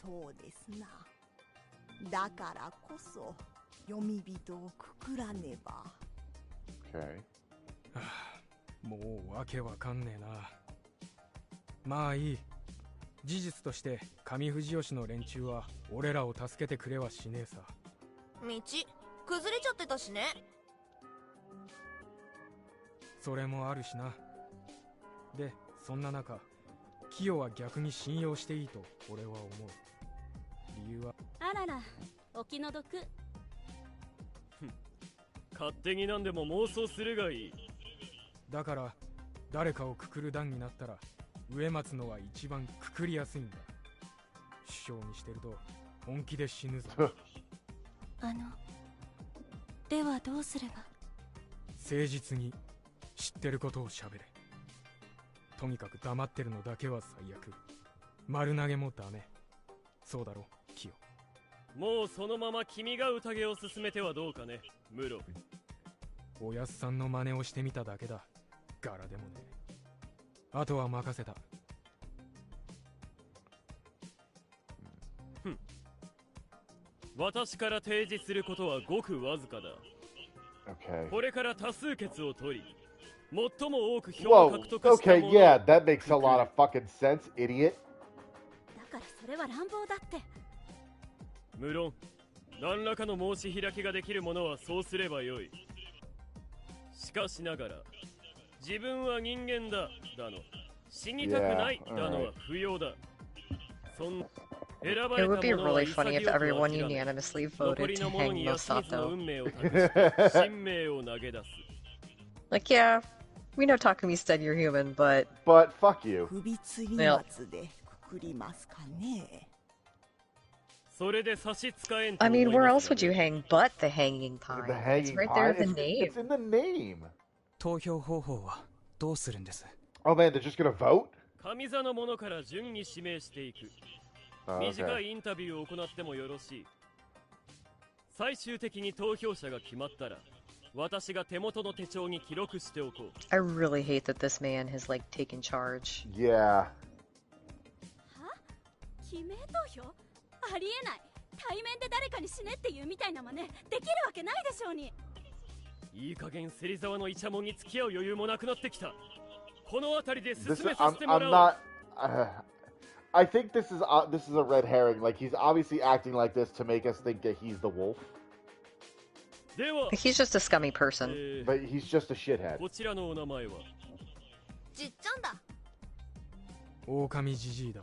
そうですな。だからこそ読み人をくくらねば。Okay. もうわけわかんねえな。まあいい。事実として上藤吉の連中は俺らを助けてくれはしねえさ。道崩れちゃってたしね。それもあるしな。で、そんな中、キヨは逆に信用していいと俺は思う。理由は、あらら、お気の毒。勝手に何でも妄想するがいい。だから誰かをくくる段になったら植松のは一番くくりやすいんだ。首相にしてると本気で死ぬぞ。ではどうすれば。誠実に知ってることを喋れ。とにかく黙ってるのだけは最悪。丸投げもダメ。そうだろ、キヨ。もうそのまま君が宴を進めてはどうかね、ムロ。おやっさんの真似をしてみただけだ。柄でもね。あとは任せた。私から提示することはごくわずかだ。Okay. これから多数決を取り、最も多く票を Whoa. 獲得した Okay, 者。 yeah, that makes a lot of fucking sense, idiot. だからそれは乱暴だって。無論、何らかの申し開きができる者はそうすればよい。しかしながら、自分は人間だ、だの、死にたくない、だのは不要だ。そん It would be really funny if everyone unanimously voted to hang Masato. Like, yeah, we know Takumi said you're human, but fuck you. 首吊り松でくくりますかね。I mean, where else would you hang but the hanging pine? The hanging It's right there in pine? the name. It's in the name. 投票方法はどうするんです？ Oh man, they're just gonna vote? 上座の者から順に指名していく。短いインタビューを行ってもよろしい。最終的に投票者が決まったら、私が手元の手帳に記録しておこう。I really hate that this man has, like, taken charge. Yeah. は？記名投票？ありえない。対面で誰かに死ねっていうみたいな真似できるわけないでしょうに。いい加減芹沢のイチャモンに付き合う余裕もなくなってきた。この辺りで進めさせてもらおう。I'm not. I think this is a red herring. Like, he's obviously acting like this to make us think that he's the wolf. He's just a scummy person. But he's just a shithead. こちらのお名前は？じっちゃんだ。狼じじいだ。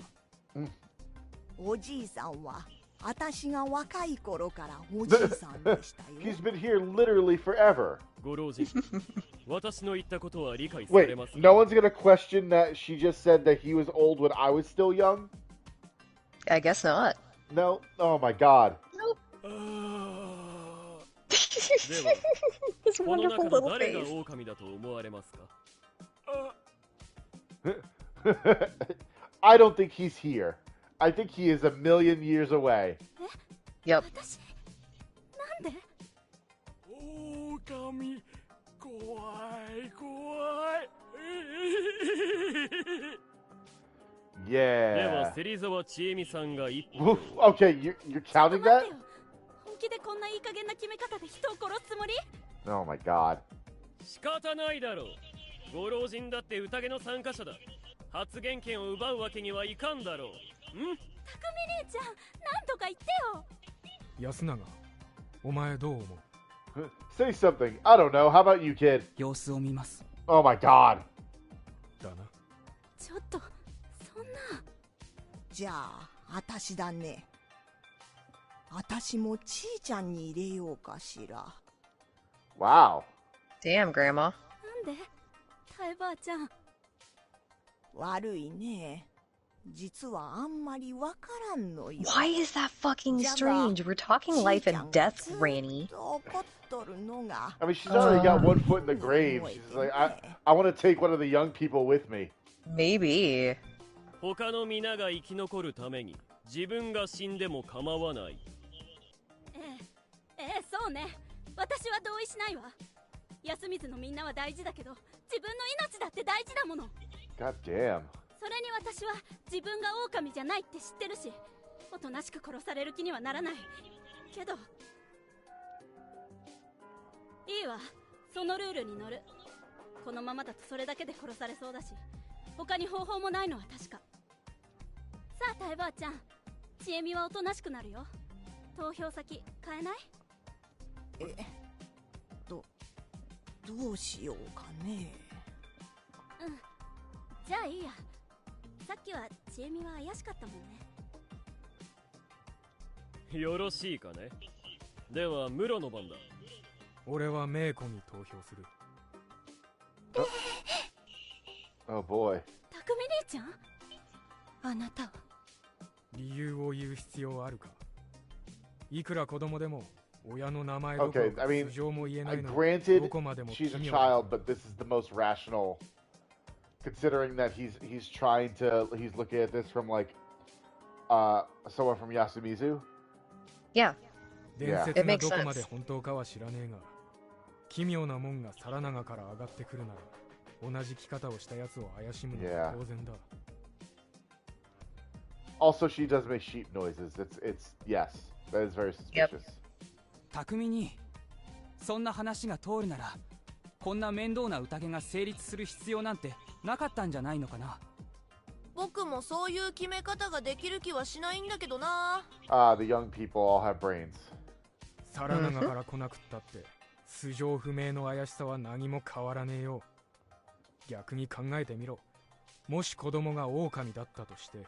おじいさんは私が若い頃からおじいさんでしたよ。He's been here literally forever. ご老人、私の言ったことは理解され Wait, ますか？ no one's gonna question that she just said that he was old when I was still young? I guess not. No? Oh my god. Nope. では、 His この wonderful 中の little 誰が face. 狼だと思われますか？ I don't think he's here. I think he is a million years away. Yep. 私なんで？狼、怖い怖い。で Yeah. は芹沢千恵美さんが1 Woof. 票。 Okay, you're counting that? 本気でこんないい加減な決め方で人を殺すつもり？ Oh my god. 仕方ないだろう。ご老人だって宴の参加者だ。発言権を奪うわけにはいかんだろう。匠兄ちゃん、なんとか言ってよ。安永、お前どう思う？ Say something. I don't know. How about you, kid? 様子を見ます。 Oh my god. だな。ちょっと、そんな。じゃあ私だね。私もちーちゃんに入れようかしら。 Wow. Damn, Grandma. なんで？タエばあちゃん。悪いね。実はあんまりわからんのよ。 Why is that fucking strange? We're talking life and death, Granny. I mean, she's already got one foot in the grave. She's like, I want to take one of the young people with me. Maybe. 他の皆が生き残るために自分が死んでも構わない。そうね。私は同意しないわ。安水のみんなは大事だけど、自分の命だって大事だもの。 God damn. それに私は自分が狼じゃないって知ってるし、おとなしく殺される気にはならないけど、いいわ、そのルールに乗る。このままだとそれだけで殺されそうだし、他に方法もないのは確か。さあタイばあちゃん、ちえみはおとなしくなるよ。投票先変えない？どうしようかね。うん、じゃあいいや。さっきはちえみは怪しかったもんね。よろしいかね。ではムロの番だ。俺はメイコに投票する。Oh boy. たくみ兄ちゃん、あなたは理由を言う必要あるか。いくら子供でも親の名前どこ Okay, ろか I mean, 素性も言えないのに granted, どこまでも she's a 奇妙 child, but this is the most rational, considering that he's looking at this from like, someone from Yasumizu. Yeah. 伝 Yeah. 説 It が makes どこまで sense. 本当かは知らねえが、奇妙なもんが皿長から上がってくるなら同じ着方をしたやつを怪しむのは当然だ。Also, she does make sheep noises. It's yes, that is very suspicious. 匠にそんな話が通るなら、こんな面倒な宴が成立する必要なんてなかったんじゃないのかな。僕もそういう決め方ができる気はしないんだけどな。The young people all have brains. 皿長から来なくったって素性不明の怪しさは何も変わらねえよ。逆に考えてみろ。もし子供が狼だったとして、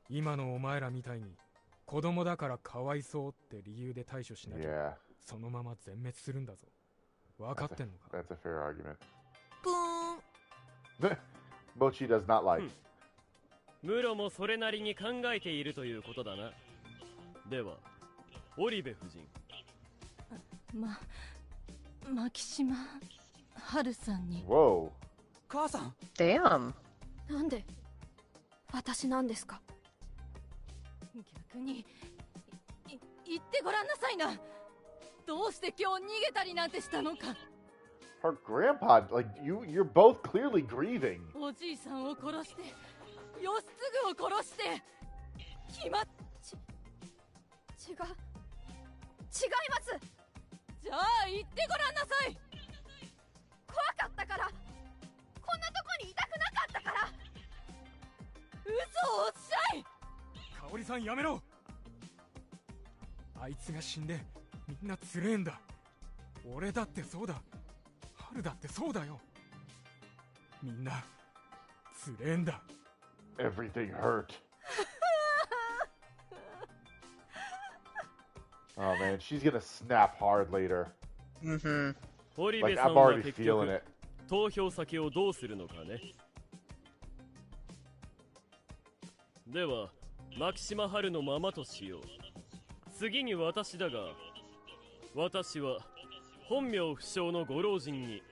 今のお前らみたいに子供だからかわいそうって理由で対処しなきゃ、 Yeah, そのまま全滅するんだぞ。分かってんのか。 that's a fair argument. ぷーん。Mochi does not like. ムロもそれなりに考えているということだな。ではオリベ夫人。牧島春さんに。 Whoa. 母さん、 Damn. なんで私なんですか？逆に言ってごらんなさいな。どうして今日逃げたりなんてしたのか。 Her grandpa, like you're both clearly grieving. おじいさんを殺して義継を殺して違いますじゃあ言ってごらんなさい。怖かったから、こんなとこにいたくなかったから。嘘をおっしゃい。香織さんやめろ。あいつが死んでみんなつれえんだ。俺だってそうだ。春だってそうだよ。みんなつれえんだ。 Everything hurt. Oh man, she's gonna snap hard later. Mm-hmm. オリ Like ベさ I'm んは already 結 feeling 局 it. 投票先をどうするのかね。では牧島春のままとしよう。次に私だが、私は本名不詳のご老人に。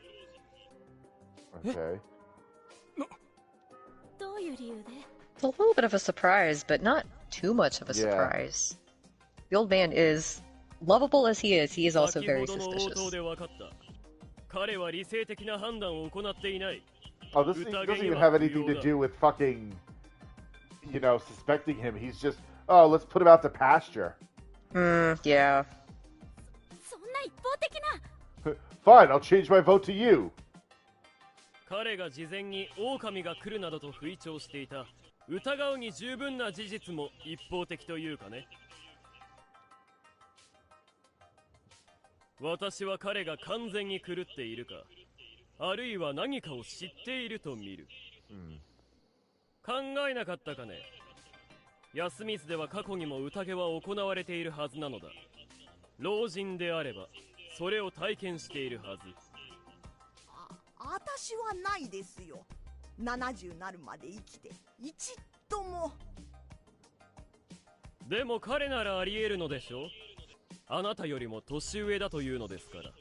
Okay. どういう理由で？ It's a little bit of a surprise, but not too much of a Yeah. surprise. The old man is lovable as he is also 先 very ほどの応答 suspicious. で分かった。彼は理性的な判断を行っていない。 Oh, this doesn't even have anything to do with fucking, suspecting him. He's just, oh, let's put him out to pasture. Yeah. そんな一方的な。 Fine, I'll change my vote to you. 彼が事前に狼が来るなどと吹聴していた疑うに十分な事実も一方的というかね。私は彼が完全に狂っているか、あるいは何かを知っていると見る。考えなかったかね。安水では過去にも宴は行われているはずなのだ。老人であればそれを体験しているはず。私はないですよ。70なるまで生きて一度も。でも彼ならあり得るのでしょ。あなたよりも年上だというのですから。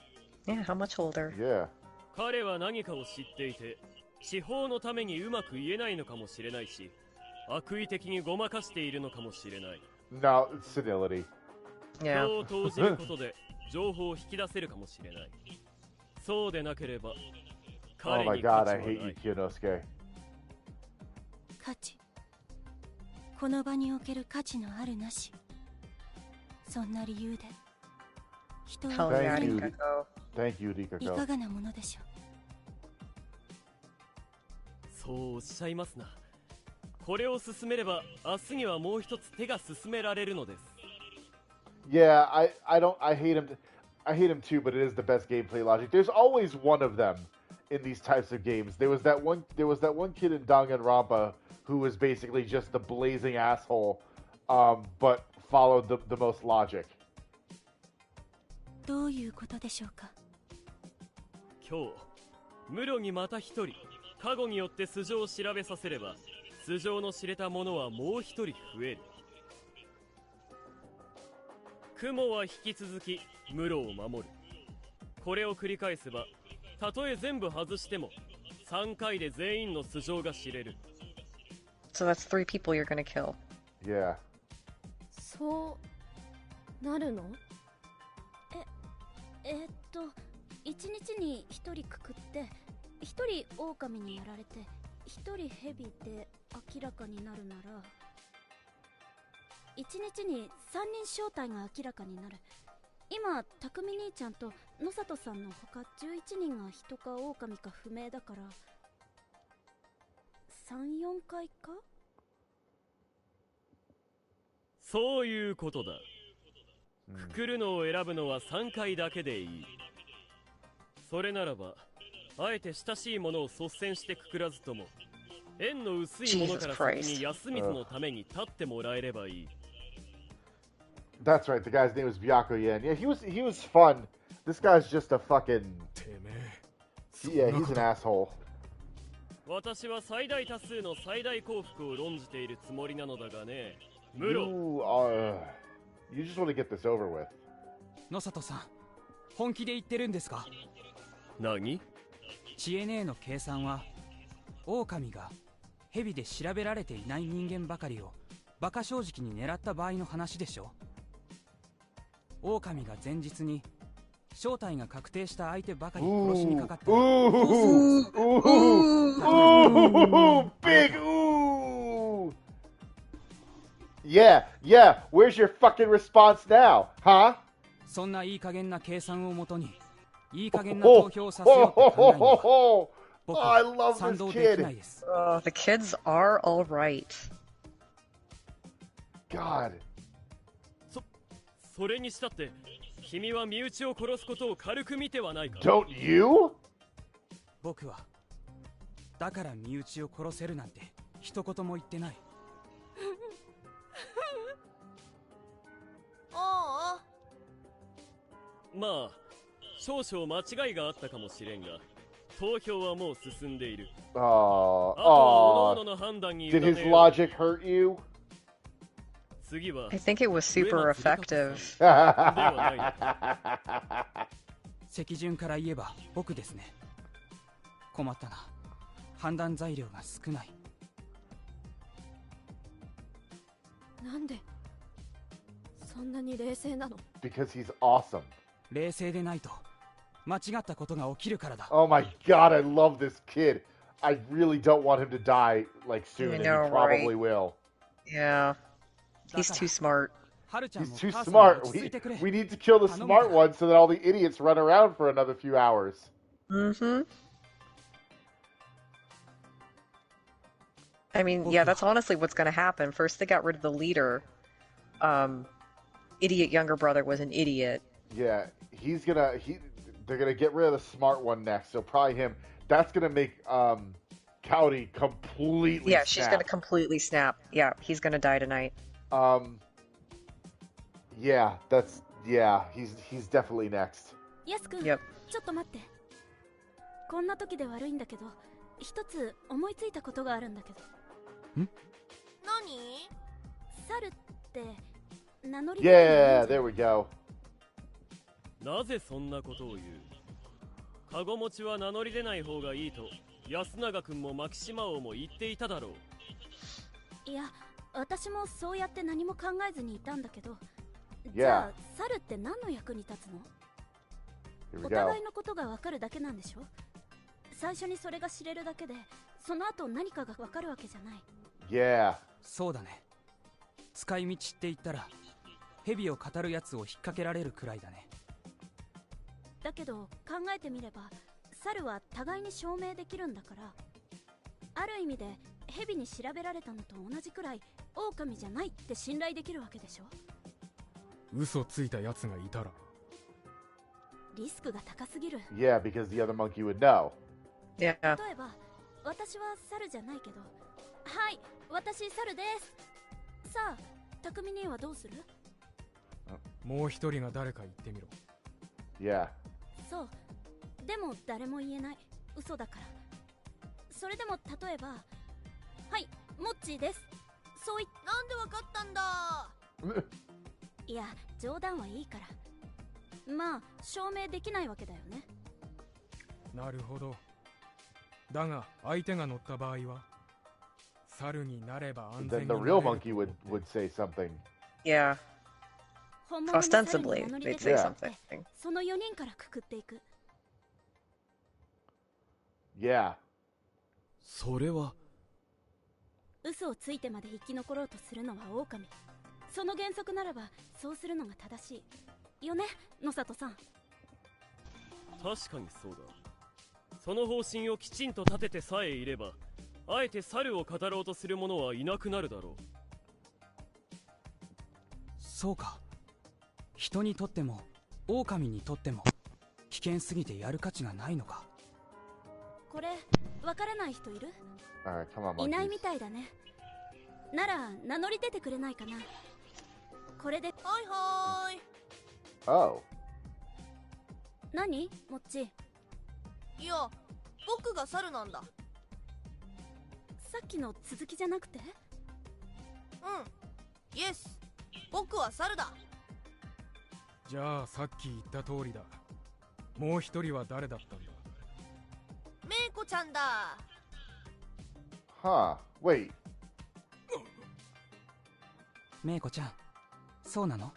Yeah, how much older? Yeah. 彼は何かを知っていて、司法のためにうまく言えないのかもしれないし、悪意的にごまかしているのかもしれない。No, it's senility. Yeah. 票を投じることで情報を引き出せるかもしれない。そうでなければ、 Oh 彼 my に god, 価 I 値は hate な you, い。 Kyonosuke. 価値。この場における価値のあるなし、そんな理由で人を Hell 殺 yeah, すの Rikako. Thank you, いか Rikako. がなものでしょそうおっしゃいますな。これを進めれば明日にはもう一つ手が進められるのです。 Yeah, I hate him. I hate him too, but it is the best gameplay logic. There's always one of them in these types of games. There was that one kid in Danganronpa who was basically just the blazing asshole, but followed the most logic. う。どういうことでしょうか。今日室にまた一人過去によって素性を調べさせれば、素性の知れた者はもう一人増える。雲は引き続き室を守る。これを繰り返せば、たとえ全部外しても3回で全員の素性が知れる。 So that's 3 people you're gonna kill. Yeah. そうなるの？一日に一人くくって、一人狼にやられて、一人蛇で明らかになるなら、一日に3人正体が明らかになる。今、匠兄ちゃんと野里さんのほか11人が人か狼か不明だから、3、4回か？そういうことだ。くくるのを選ぶのは3回だけでいい。それならば、あえて親しいものを率先してくくらずとも、縁の薄いものから先に安水のために立ってもらえればいい。That's right. The guy's name was Byako Yen. Yeah, he was fun. This guy's just a fucking. Yeah, he's an asshole. 私は最大多数の最大幸福を論じているつもりなのだがね。You just want to get this over with. 野里さん、本気で言ってるんですか？何？知恵姉の計算は、狼が蛇で調べられていない人間ばかりを馬鹿正直に狙った場合の話でしょ。狼が前日に正体が確定した相手ばかり殺しにかかった。Big ooh! Yeah, where's your fucking response now, huh? そんないい加減な計算をもとに、いい加減な投票をさせようって考えには、僕は賛同できないです。The kids are alright. God. それにしたって、君は身内を殺すことを軽く見てはないか？ Don't you? 僕は、だから身内を殺せるなんて一言も言ってない。ああ。まあ、少々間違いがあったかもしれんが、投票はもう進んでいる。あとは各々の判断に委ねよう。 Did his logic hurt you? I think it was super effective. 席順から言えば僕ですね。困ったな。判断材料が少ない。なんでそんなに冷静なの？ Because he's awesome. 冷静でないと間違ったことが起きるからだ。Oh my god, I love this kid. I really don't want him to die like soon, and he probably will. Yeah. He's too smart. He's too smart. We need to kill the smart one so that all the idiots run around for another few hours. Mm-hmm. I mean, yeah, that's honestly what's going to happen. First, they got rid of the leader. Idiot younger brother was an idiot. Yeah, they're gonna get rid of the smart one next. So probably him. That's gonna make Cowdy completely. Yeah, she's gonna completely snap. Yeah, he's gonna die tonight. Yeah, he's definitely next. ヤス君、 Yep. ちょっと待って。こんな時で悪いんだけど、一つ思いついたことがあるんだけど。何？猿って名乗り。Yeah, there we go. なぜそんなことを言う？カゴ持ちは名乗り出ない方がいいと安永君も牧島王も言っていただろう。いや、私もそうやって何も考えずにいたんだけど。Yeah. じゃあ猿って何の役に立つの？ Here お we 互い go. のことがわかるだけなんでしょ？最初にそれが知れるだけで、その後何かがわかるわけじゃない。Yeah. そうだね。使い道って言ったら蛇を語るやつを引っ掛けられるくらいだね。だけど考えてみれば猿は互いに証明できるんだから、ある意味で蛇に調べられたのと同じくらい狼じゃないって信頼できるわけでしょ。嘘ついたやつがいたらリスクが高すぎる。 Yeah, because the other monkey would know. Yeah. 例えば私は猿じゃないけど、はい、私猿です。さあ匠兄はどうする？もう一人が誰か言ってみろ。 Yeah. そう、でも誰も言えない、嘘だから。それでも例えば、はい、モッチーです、そう言っなんでわかったんだ。いや冗談はいいから。まあ証明できないわけだよね。なるほど。だが相手が乗った場合は猿になれば安全 Then に the なれ real ると思 monkey って would say something. Yeah. 本物の猿に Ostensibly, 名乗り they'd 出 say て something. その4人からくくっていく。 Yeah. それは嘘をついてまで生き残ろうとするのは狼。その原則ならばそうするのが正しいよね、野里さん。確かにそうだ。その方針をきちんと立ててさえいれば、あえて猿を語ろうとする者はいなくなるだろう。そうか。人にとっても狼にとっても危険すぎてやる価値がないのか。これ分からない人いる？ Alright, come on, いないみ monkeys. たいだね。なら名乗り出てくれないかな。これで。はいはーい。 Oh. 何もっち。いや、僕が猿なんだ。さっきの続きじゃなくて？うん。イエス。僕は猿だ。じゃあさっき言った通りだ。もう一人は誰だったんだ？メイコちゃんだ。 Huh. Wait. メイコちゃん、そうなの？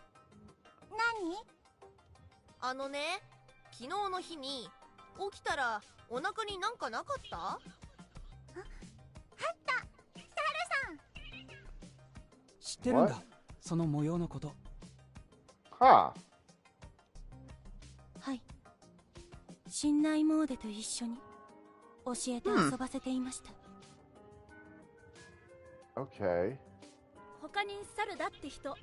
あのね、昨日の日に起きたらお腹になんかなかった？知ってるんだ What？ その模様のこと。 Huh. はい。信頼モーデと一緒に教えて遊ばせていました。 Okay. 他に猿だって人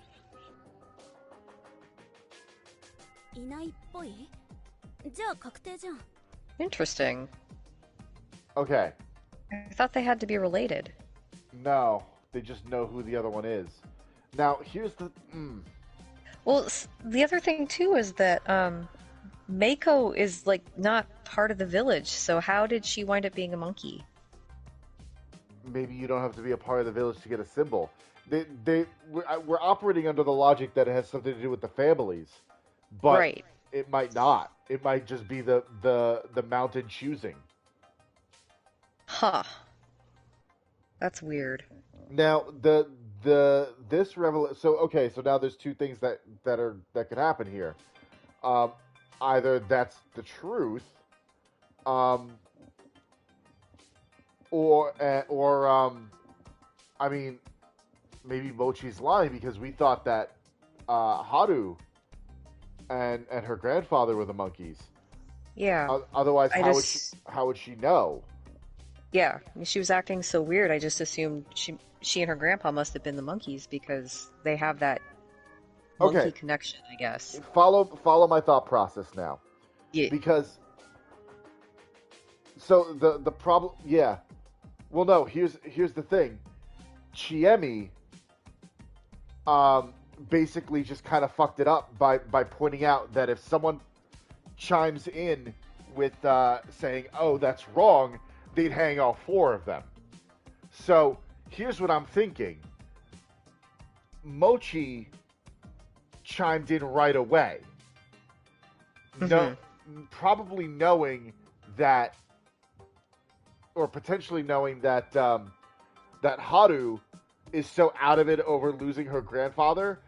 いないっぽい？じゃあ確定じゃん。 Interesting. Okay. I thought they had to be related. No, they just know who the other one is. Now, here's the... Well, the other thing too is that Mako is like not part of the village, so how did she wind up being a monkey? Maybe you don't have to be a part of the village to get a symbol. We're operating under the logic that it has something to do with the families, but Right. it might not. It might just be the mountain choosing. Huh. That's weird. Now this revelation. So okay, so now there's two things that could happen here. Either that's the truth, or I mean, maybe Mochi's lying because we thought that Haru and her grandfather were the monkeys. Yeah. Otherwise, I how would she know? Yeah. I mean, she was acting so weird. I just assumed she and her grandpa must have been the monkeys because they have that monkey Okay. connection, I guess. Follow my thought process now. Yeah. Because so the problem, yeah. Well, no. Here's the thing. Chiemi basically just kind of fucked it up by pointing out that if someone chimes in with saying, "Oh, that's wrong," they'd hang all four of them. So here's what I'm thinking. Mochi chimed in right away. No, probably knowing that, or potentially knowing that that Haru is so out of it over losing her grandfather,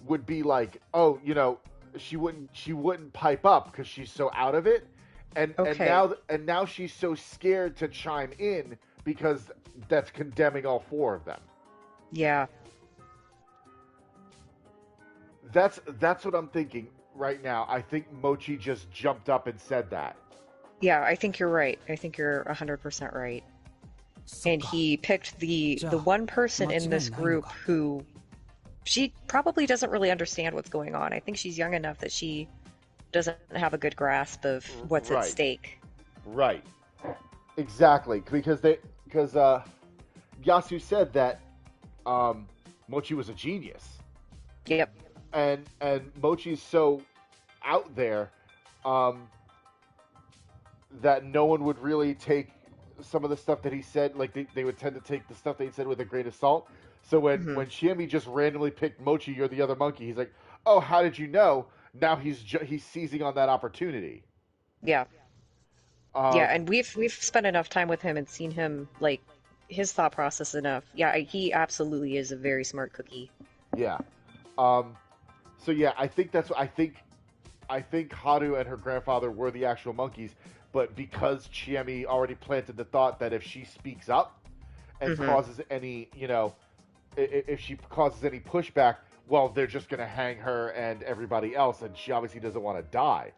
would be like, oh, you know, she wouldn't pipe up because she's so out of it, and now she's so scared to chime in because that's condemning all four of them. Yeah. That's what I'm thinking right now. I think Mochi just jumped up and said that. Yeah, I think you're right. I think you're 100% right. And he picked the one person in this group who she probably doesn't really understand what's going on. I think she's young enough that she doesn't have a good grasp of what's at stake. Right. Exactly. Because Yasu said that Mochi was a genius. Yep. And Mochi's so out there that no one would really take some of the stuff that he said, like they would tend to take the stuff that he said with a grain of salt. So when Chiemi just randomly picked Mochi, you're the other monkey, he's like, oh, how did you know? Now he's seizing on that opportunity. Yeah. Yeah, and we've spent enough time with him and seen him, like, his thought process enough. Yeah, he absolutely is a very smart cookie. Yeah. So yeah, I think that's what I think Haru and her grandfather were the actual monkeys, but because Chiemi already planted the thought that if she speaks up and causes any, if she causes any pushback, well, they're just going to hang her and everybody else, and she obviously doesn't want to die.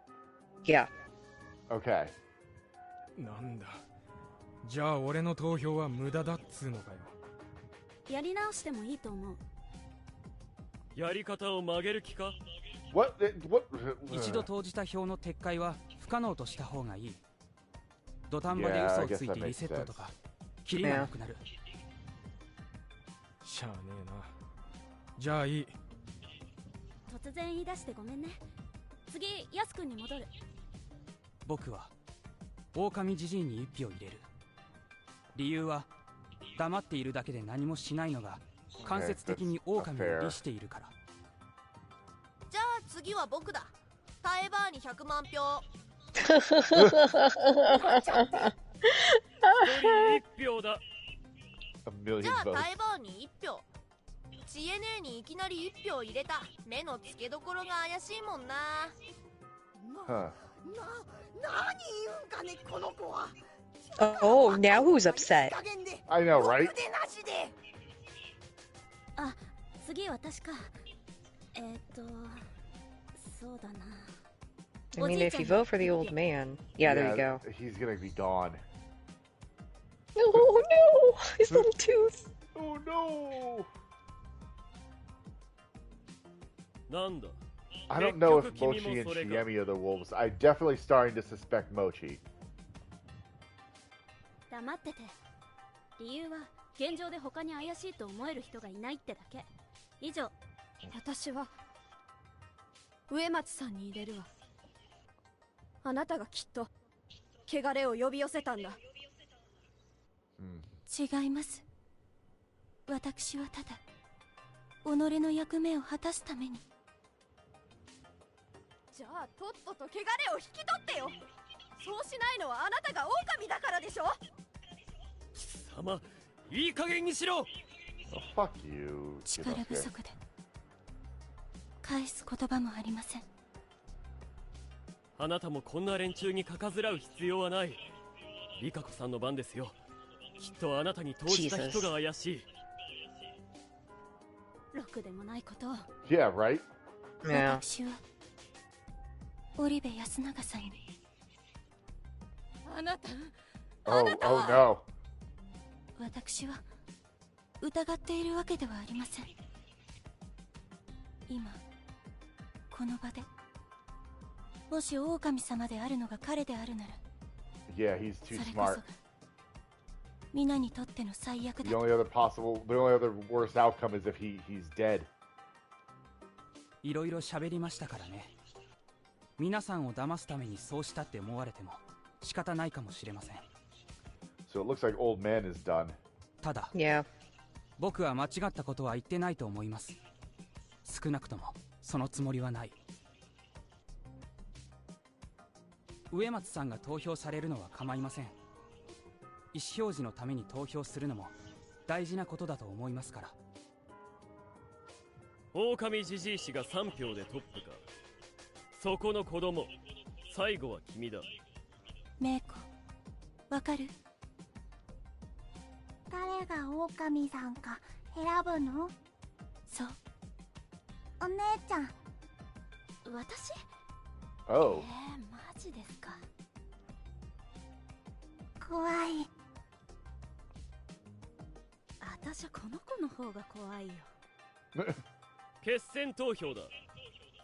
Yeah. Okay. なんだ。じゃあ俺の投票は無駄だっつうのかよ。やり直してもいいと思う。やり方を曲げる気か？ What? 一度投じた票の撤回は不可能とした方がいい。土壇場で嘘をついてリセットとか、キリがなくなる。しゃあねえな。じゃあいい。突然言い出してごめんね。次、ヤス君に戻る。僕は狼じじいに一票入れる。理由は黙っているだけで何もしないのが間接的に狼を利しているから。じゃあ次は僕だ。タエバーに100万票。1票だ。じゃあタエバーに1票。チエネーにいきなり1票入れた。目の付けどころが怪しいもんな。何言うんかねこの子は。Oh, now who's upset? I know, right? あ、次私か。そうだな。I mean, if you vote for the old man, yeah, there you go. He's gonna be gone. Oh no, his little tooth. Oh no. なんだ。I don't know if Mochi and Chiemi are the wolves. I'm definitely starting to suspect Mochi. 黙ってて。理由は現状で他に怪しいと思える人がいないってだけ。以上。私は植松さんに入れるわ。あなたがきっと汚れを呼び寄せたんだ。違います。私はただ己の役目を果たすために。じゃあとっとと汚れを引き取ってよ。そうしないのはあなたが狼だからでしょ。貴様、いい加減にしろ。Fuck you. 力不足で返す言葉もありません。あなたもこんな連中にかかずらう必要はない。リカコさんの番ですよ。きっとあなたに投じた人が怪しい。ろくでもないことを。Yeah, right? 私は織部安永さんに。あなた。Oh no. 私は疑っているわけではありません。今この場でもし狼様であるのが彼であるなら、 Yeah, he's too それこそ smart. が皆にとっての最悪だ。 The only other worst outcome is if he's dead. いろいろ喋りましたからね。皆さんを騙すためにそうしたって思われても仕方ないかもしれません。So it looks like old man is done. ただ、Yeah. 僕は間違ったことは言ってないと思います。少なくともそのつもりはない。植松さんが投票されるのは構いません。意思表示のために投票するのも大事なことだと思いますから。狼じじい氏が3票でトップか。そこの子供、最後は君だ。メイコ、わかる？誰が狼さんか選ぶの？そう。お姉ちゃん、私 Oh. マジですか。怖い。私はこの子の方が怖いよ。決戦投票だ。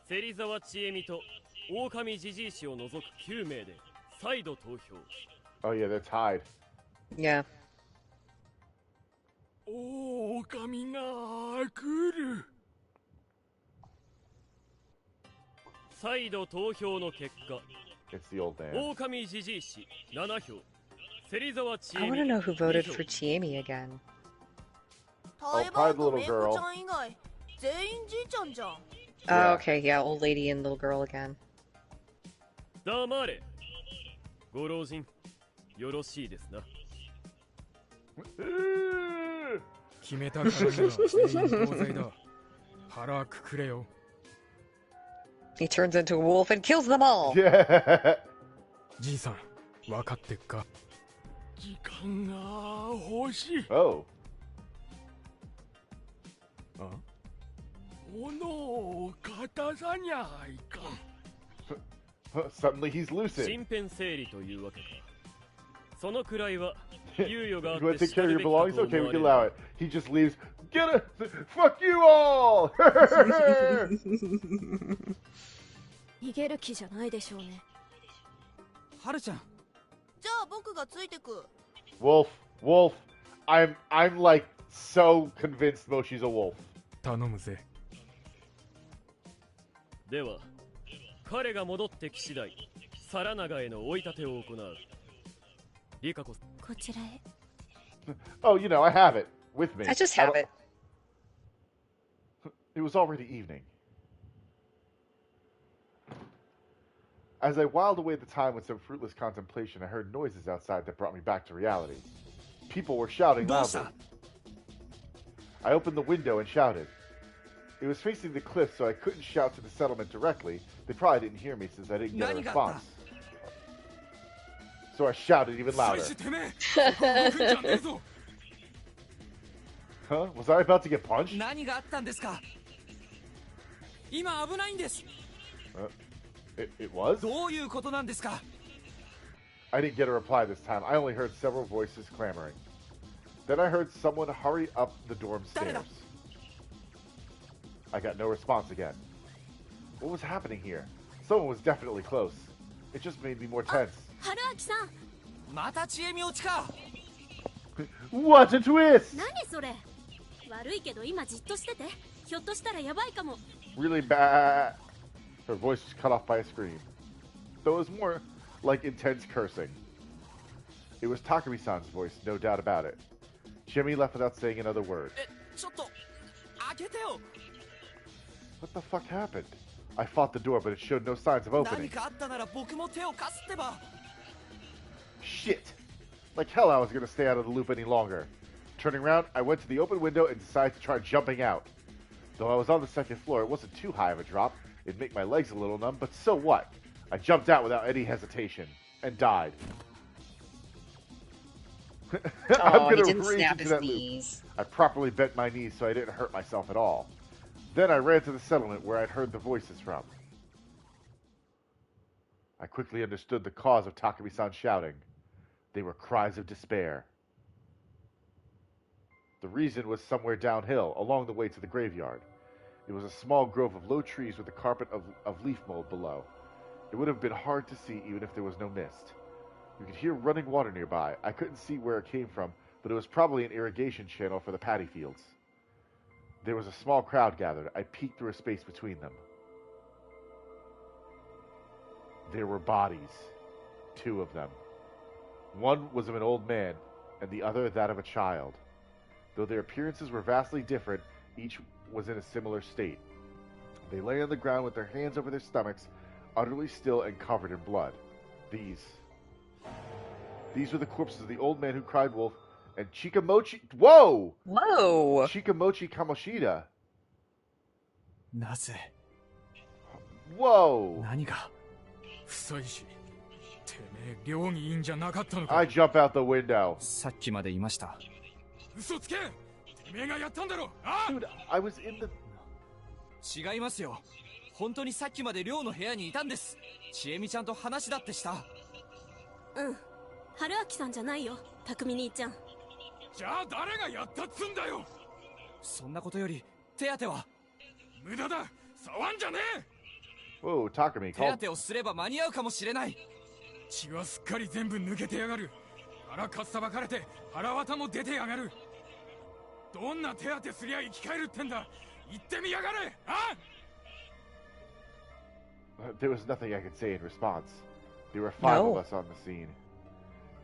芹沢千恵美と狼じじい氏を除く9名で再度投票。Oh yeah, they're tied. Yeah. 狼が来る。再度投票の結果、 It's the old man. 狼じじい氏7票、芹沢千 I 恵 want to 美 know who voted 2票 for Chiemi again. タイバーとメイコちゃん以外全員じいちゃんじゃん。 Oh, okay, yeah, old lady and little girl again. 黙れ。ご老人、よろしいですな。決めたからには全員同罪だ。腹くくれよ。He turns into a wolf and kills them all. Yeah. じいさん、分かってっか。時間が欲しい。 Oh. 斧を片さにゃいかん。 Suddenly he's lucid. 身辺整理というわけか。そのくらいは猶予があっ You want て to take care of your しかるべきかと belongings? 思 Okay, we わ can れ allow る。 it. He just leaves. Get it! Fuck you all! 逃げる気じゃないでしょうね。はるちゃん。じゃあ僕がついてく。 Wolf, wolf. I'm like so convinced Moshi's a wolf. 頼むぜ。では、彼が戻ってき次第、皿長への追い立てを行う。リカコ、こちらへ。Oh, you know, I have it with me. I just have it. It was already evening. As I whiled away the time with some fruitless contemplation, I heard noises outside that brought me back to reality. People were shouting loudly. I opened the window and shouted. It was facing the cliff, so I couldn't shout to the settlement directly. They probably didn't hear me since I didn't get a response. So I shouted even louder. Huh? Was I about to get punched? 何があったんですか。今危ないんです。It was? どういうことなんですか。 I didn't get a reply this time. I only heard several voices clamoring. Then I heard someone hurry up the dorm stairs. I got no response again. What was happening here? Someone was definitely close. It just made me more tense. 春明さん。また知恵み落ちか。What a twist! 何それ。悪いけど今じっとしてて。ひょっとしたらやばいかも。Really bad. Her voice was cut off by a scream. Though it was more like intense cursing. It was Takumi-san's voice, no doubt about it. Chiemi left without saying another word. ちょっと開けてよ。 What the fuck happened? I fought the door, but it showed no signs of 何 opening. かあったなら僕も手を貸すってば。 Shit! Like hell I was gonna stay out of the loop any longer. Turning around, I went to the open window and decided to try jumping out. Though I was on the second floor, it wasn't too high of a drop. It'd make my legs a little numb, but so what? I jumped out without any hesitation and died. Oh, he gonna didn't rage snap into his that loop. knees. I properly bent my knees so I didn't hurt myself at all. Then I ran to the settlement where I'd heard the voices from. I quickly understood the cause of Takumi-san shouting. They were cries of despair. The reason was somewhere downhill, along the way to the graveyard. It was a small grove of low trees with a carpet of leaf mold below. It would have been hard to see even if there was no mist. You could hear running water nearby. I couldn't see where it came from, but it was probably an irrigation channel for the paddy fields. There was a small crowd gathered. I peeked through a space between them. There were bodies. 2 of them. One was of an old man, and the other that of a child. Though their appearances were vastly different, each was in a similar state. They lay on the ground with their hands over their stomachs, utterly still and covered in blood. These were the corpses of the old man who cried wolf and Chikamochi. Whoa! Whoa! Chikamochi Kamoshida. なぜ Whoa! 何が臭いし。てめえ両にいいんじゃなかったのか。 I jump out the window. さっきまでいました。嘘つけ。てめえがやったんだろ。あ Dude, I was in the... 違いますよ。本当にさっきまで寮の部屋にいたんです。ちえみちゃんと話だってした。うん、春明さんじゃないよ、匠兄ちゃん。じゃあ誰がやったっつんだよ。そんなことより手当ては。無駄だ、触んじゃねえ。Whoa, Takumi, 手当てをすれば間に合うかもしれない。血はすっかり全部抜けてやがる。腹かっさばかれて腹渡も出てやがる。どんな手当てすりゃ生き返るってんだ。言ってみやがれ。あThere was nothing I could say in response. There were 5 of us on the scene.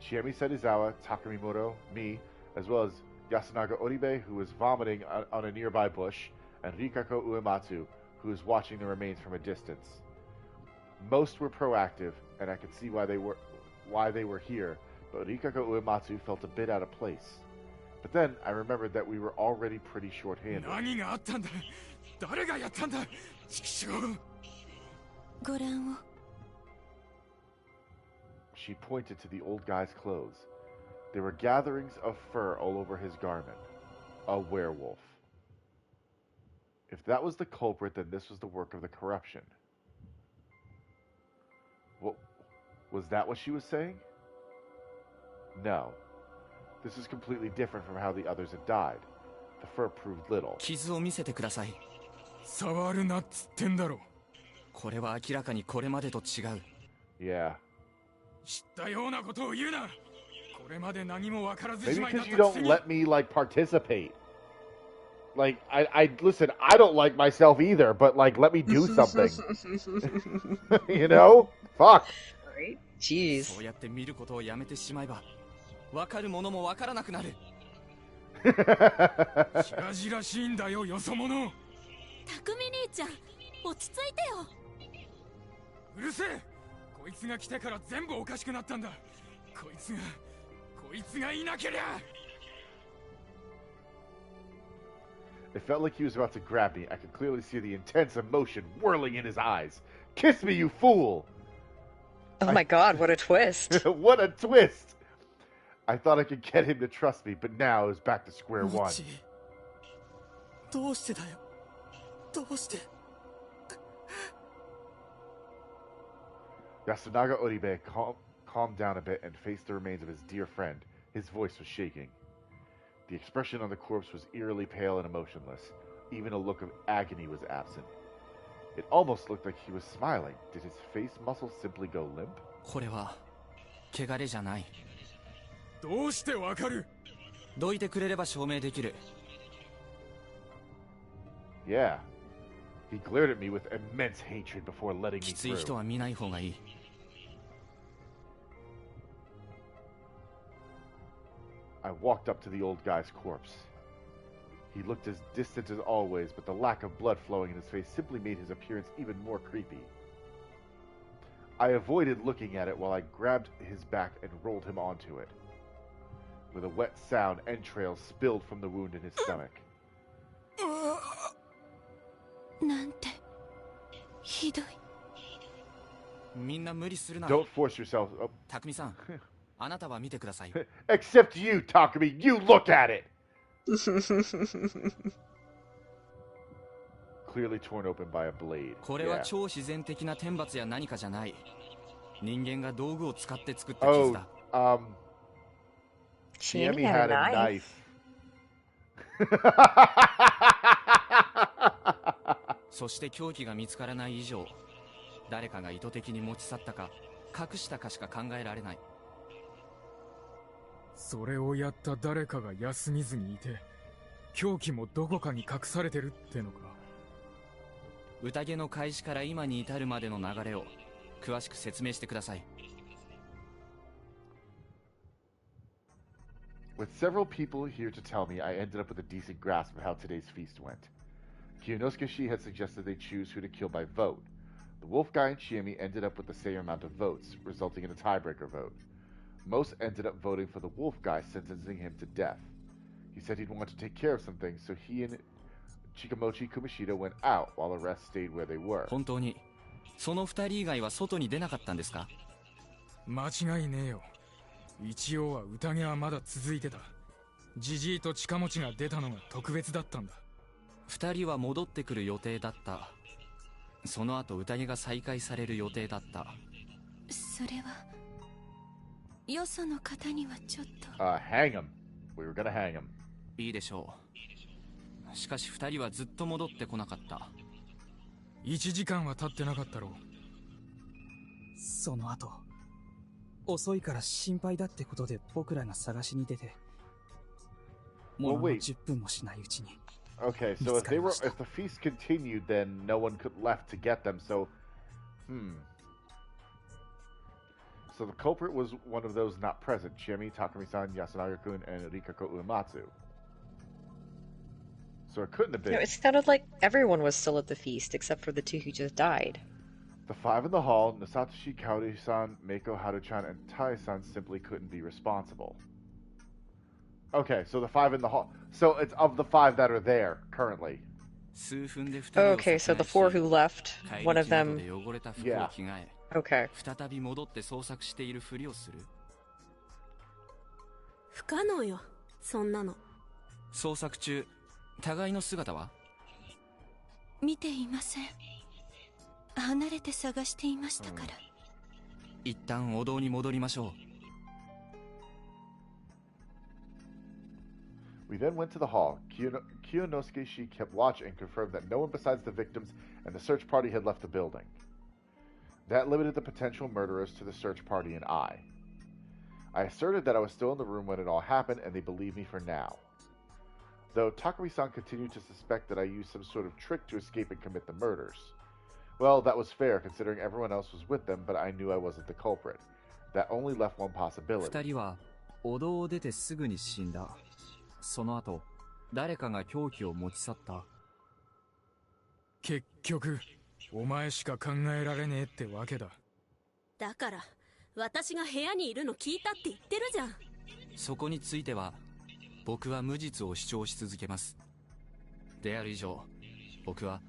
Chiemi Sedizawa, Takumi Muro, me, as well as Yasunaga Oribe, who was vomiting on a nearby bush, and Rikako Uematsu, who was watching the remains from a distance. Most were proactive, and I could see why they were here, but Rikako Uematsu felt a bit out of place. But then I remembered that we were already pretty short-handed. 何があったんだ。誰がやったんだ。畜生。ご覧を。She pointed to the old guy's clothes. There were gatherings of fur all over his garment. A werewolf. If that was the culprit, then this was the work of the corruption. What was that what she was saying? No. This is completely different from how the others had died. The fur proved little. 傷を見せてください。触るなっつってんだろ。これは明らかにこれまでと違う。Yeah. 知ったようなことを言うな。これまで何もわからず Maybe じまいだっ because you たくせ don't に。 let me like participate. Like I listen. I don't like myself either, but like let me do something. You know? Fuck. Right? Jeez. そうやって見ることをやめてしまえば、わかるものもわからなくなる。白々しいんだよ、よそ者。匠兄ちゃん、落ち着いてよ。うるせえ。こいつが来てから全部おかしくなったんだ。こいつがいなけりゃ。It felt like he was about to grab me. I could clearly see the intense emotion whirling in his eyes. Kiss me, you fool! Oh my god, what a twist. What a twist! I thought I could get him to trust me, but now it was back to square one. どうしてだよ。どうして。Yasunaga Oribe calmed down a bit and faced the remains of his dear friend. His voice was shaking. The expression on the corpse was eerily pale and emotionless. Even a look of agony was absent. It almost looked like he was smiling. Did his face muscles simply go limp? これは汚れじゃない。どうしてわかる？どいてくれれば証明できる。Yeah. He glared at me with immense hatred before letting me きつい人 through. は見ない方がいい。I walked up to the old guy's corpse. He looked as distant as always, but the lack of blood flowing in his face simply made his appearance even more creepy. I avoided looking at it while I grabbed his back and rolled him onto it. With a wet sound, entrails spilled from the wound in his stomach. なんてひどい。みんな無理するな。 Don't force yourself. たくみさん、あなたは見てください。Except you, Takumi. You look at it. Clearly torn open by a blade. これは Yeah. 超自然的な天罰や何かじゃない。人間が道具を使って作った傷だ。Chiemi had a knife. そして凶器が見つからない以上、誰かが意図的に持ち去ったか隠したかしか考えられない。それをやった誰かが休みずにいて、凶器もどこかに隠されてるってのか。宴の開始から今に至るまでの流れを詳しく説明してください。With several people here to tell me, I ended up with a decent grasp of how today's feast went. Kiyonosuke Shi had suggested they choose who to kill by vote. The wolf guy and Chiemi ended up with the same amount of votes, resulting in a tiebreaker vote. Most ended up voting for the wolf guy, sentencing him to death. He said he'd want to take care of some things, so he and Chikamochi Kumishita went out while the rest stayed where they were. 本当にその二人以外は外に出なかったんですか？間違いねえよ。一応は宴はまだ続いてた。ジジイと近持ちが出たのが特別だったんだ。二人は戻ってくる予定だった。その後宴が再開される予定だった。それはよその方にはちょっと。Hang him. We were gonna hang him. いいでしょう。しかし2人はずっと戻ってこなかった。1時間は経ってなかったろう。その後遅いから心配だってことで僕らが探しに出て、ものの10分もしないうちに。Okay, so if the feast continued, then no one could left to get them. So, So the culprit was one of those not present: Chiemi, Takumi-san, Yasunaga-kun, and Rikako Uematsu. So it couldn't have been. You know, it sounded like everyone was still at the feast except for the two who just died. The five in the hall, Nasatoshi, Kaori-san, Meiko, Haru-chan, and Tai-san simply couldn't be responsible. Okay, so the five in the hall. So it's of the five that are there currently. Okay, so the four who left, one of them... Yeah. Okay. 再び戻って捜索しているふりをする。不可能よ、そんなの。捜索中、互いの姿は？見ていません。離れて探していましたから。一旦お堂に戻りましょう。We then went to the hall. Kiyonosuke Shi kept watch and confirmed that no one besides the victims and the search party had left the building. That limited the potential murderers to the search party and I. I asserted that I was still in the room when it all happened, and they believed me for now. Though Takumi-san continued to suspect that I used some sort of trick to escape and commit the murders. Well, that was fair, considering everyone else was with them, but I knew I wasn't the culprit. That only left one possibility. 二人はお堂を出てすぐに死んだ。その後、誰かが凶器を持ち去った。結局、お前しか考えられねえってわけだ。だから、私が部屋にいるの聞いたって言ってるじゃん。そこについては、僕は無実を主張し続けます。である以上、僕は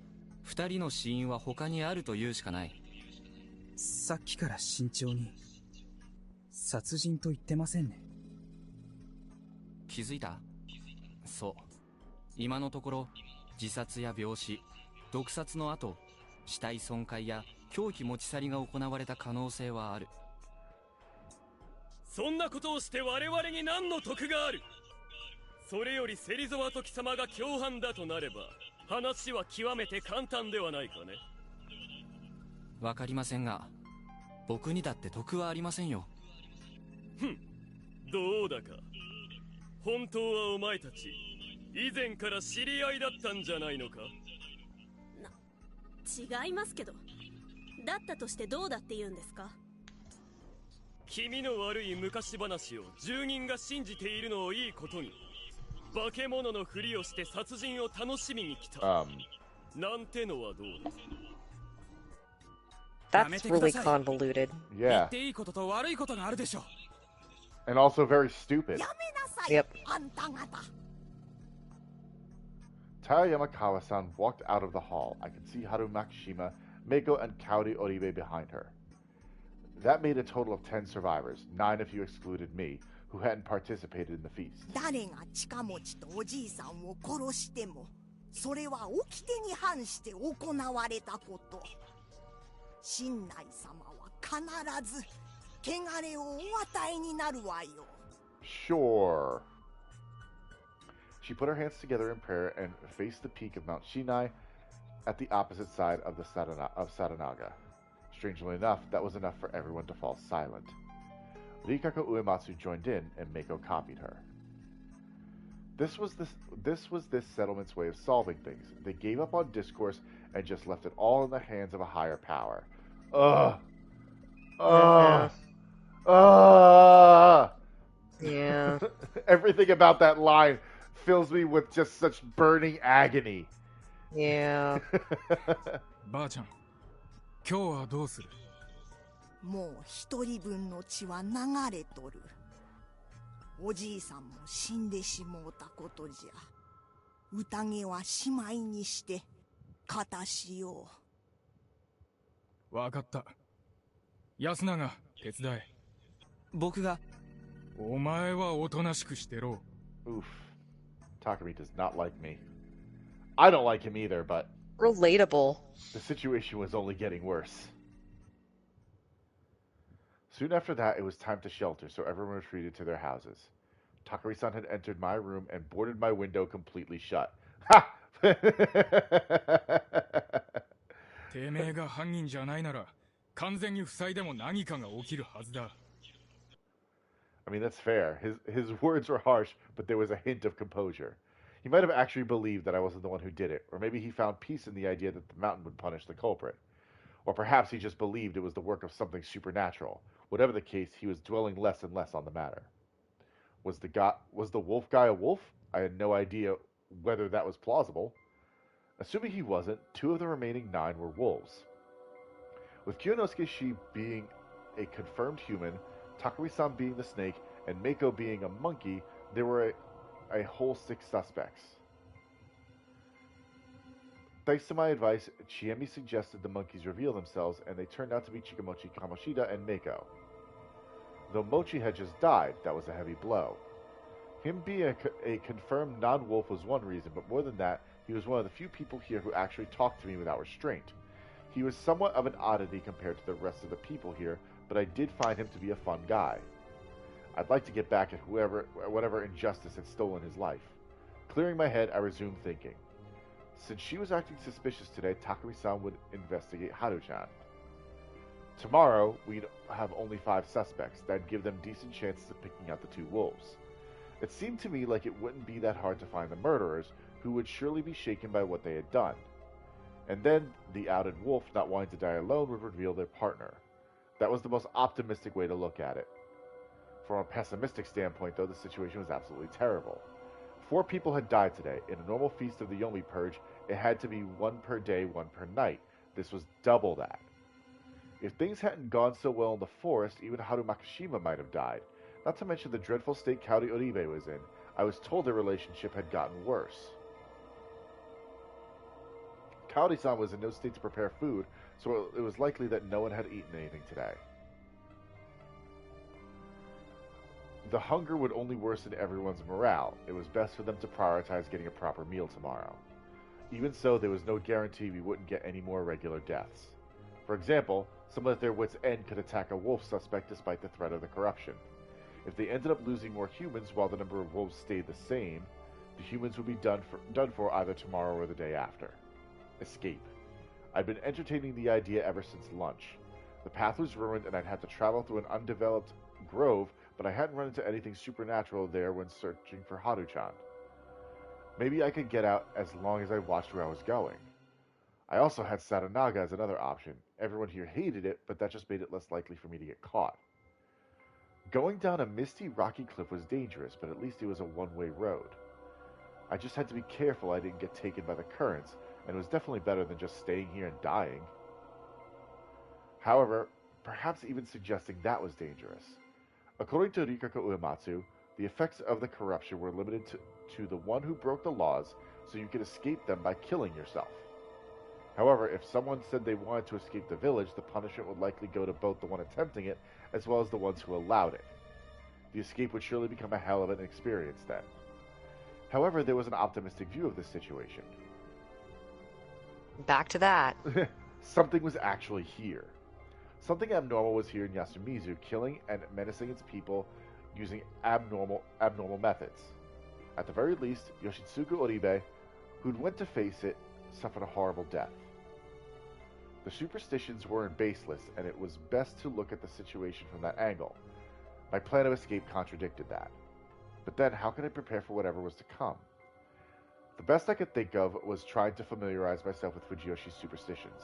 二人の死因は他にあると言うしかない。さっきから慎重に。殺人と言ってませんね。気づいた？そう。今のところ、自殺や病死、毒殺の後、死体損壊や凶器持ち去りが行われた可能性はある。そんなことをして我々に何の得がある？それより芹沢時様が共犯だとなれば、話は極めて簡単ではないかね。わかりませんが、僕にだって得はありませんよ。どうだか。本当はお前たち、以前から知り合いだったんじゃないのか？違いますけど。だったとしてどうだって言うんですか？気味の悪い昔話を住人が信じているのをいいことに、化け物のふりをして殺人を楽しみに来た。なんてのはどうだ？ That's really convoluted. Yeah. 言っていいことと悪いことがあるでしょ。And also very stupid. やめなさい、 Yep. あんた方。Taya Yamakawa-san walked out of the hall. I could see Haru Makishima, Meiko, and Kaori Oribe behind her. That made a total of 10 survivors, 9 if you excluded me, who hadn't participated in the feast. 誰が近持ちとおじいさんを殺しても、それは掟に反して行われたこと。神内様は必ず汚れをお与えになるわよ。Sure. She put her hands together in prayer and faced the peak of Mount Shinai at the opposite side of Satanaga. Strangely enough, that was enough for everyone to fall silent. Rikako Uematsu joined in, and Meiko copied her. This was this settlement's way of solving things. They gave up on discourse and just left it all in the hands of a higher power. Yeah. Everything about that line fills me with just such burning agony. Yeah. ばあちゃん、今日はどうする？もう一人分の血は流れとる。おじいさんも死んでしもうたことじゃ。宴はしまいにしてかたしよう。わかった。安永、手伝え。僕が。お前はおとなしくしてろ。Oof. Takumi does not like me. I don't like him either, but Relatable. The situation was only getting worse. Soon after that, it was time to shelter, so everyone retreated to their houses. Takari-san had entered my room and boarded my window completely shut. Ha! てめえが犯人じゃないなら完全に塞いでも何かが起きるはずだ。 I mean, that's fair. His words were harsh, but there was a hint of composure. He might have actually believed that I wasn't the one who did it, or maybe he found peace in the idea that the mountain would punish the culprit. Or perhaps he just believed it was the work of something supernatural. Whatever the case, he was dwelling less and less on the matter. Was the wolf guy a wolf? I had no idea whether that was plausible. Assuming he wasn't, 2 of the remaining 9 were wolves. With Kyonosuke being a confirmed human, Takari-san being the snake, and Mako being a monkey, there were a whole 6 suspects. Thanks to my advice, Chiemi suggested the monkeys reveal themselves, and they turned out to be Chikamochi Kamoshida and Mako. Though Mochi had just died, that was a heavy blow. Him being a confirmed non-wolf was one reason, but more than that, he was one of the few people here who actually talked to me without restraint. He was somewhat of an oddity compared to the rest of the people here, but I did find him to be a fun guy. I'd like to get back at whatever injustice had stolen his life. Clearing my head, I resumed thinking. Since she was acting suspicious today, Takari-san would investigate Haru-chan. Tomorrow, we'd have only 5 suspects. That'd give them decent chances of picking out the 2 wolves. It seemed to me like it wouldn't be that hard to find the murderers, who would surely be shaken by what they had done. And then, the outed wolf not wanting to die alone would reveal their partner. That was the most optimistic way to look at it. From a pessimistic standpoint, though, the situation was absolutely terrible. 4 people had died today. In a normal feast of the Yomi Purge, it had to be 1 per day, 1 per night. This was double that. If things hadn't gone so well in the forest, even Haru Makishima might have died. Not to mention the dreadful state Kaori Oribe was in. I was told their relationship had gotten worse. Kaori-san was in no state to prepare food, so it was likely that no one had eaten anything today. The hunger would only worsen everyone's morale. It was best for them to prioritize getting a proper meal tomorrow. Even so, there was no guarantee we wouldn't get any more regular deaths. For example, someone at their wits' end could attack a wolf suspect despite the threat of the corruption. If they ended up losing more humans while the number of wolves stayed the same, the humans would be done for either tomorrow or the day after. Escape. I'd been entertaining the idea ever since lunch. The path was ruined and I'd have to travel through an undeveloped grove, but I hadn't run into anything supernatural there when searching for Haru-chan. Maybe I could get out as long as I watched where I was going. I also had Saranaga as another option. Everyone here hated it, but that just made it less likely for me to get caught. Going down a misty, rocky cliff was dangerous, but at least it was a one-way road. I just had to be careful I didn't get taken by the currents, and it was definitely better than just staying here and dying. However, perhaps even suggesting that was dangerous. According to Rikako Uematsu, the effects of the corruption were limited to the one who broke the laws, so you could escape them by killing yourself. However, if someone said they wanted to escape the village, the punishment would likely go to both the one attempting it, as well as the ones who allowed it. The escape would surely become a hell of an experience then. However, there was an optimistic view of this situation. Back to that. Something was actually here. Something abnormal was here in Yasumizu, killing and menacing its people using abnormal methods. At the very least, Yoshitsugu Oribe, who'd went to face it, suffered a horrible death. The superstitions weren't baseless, and it was best to look at the situation from that angle. My plan of escape contradicted that. But then, how could I prepare for whatever was to come? The best I could think of was trying to familiarize myself with Fujiyoshi's superstitions.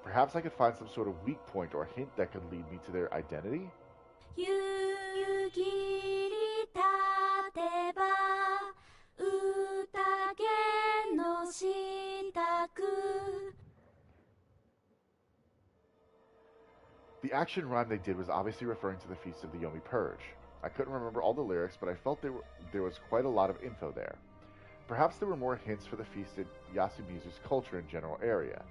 Perhaps I could find some sort of weak point or hint that could lead me to their identity? The action rhyme they did was obviously referring to the Feast of the Yomi Purge. I couldn't remember all the lyrics, but I felt there was quite a lot of info there. Perhaps there were more hints for the feast in Yasumizu's culture and general area.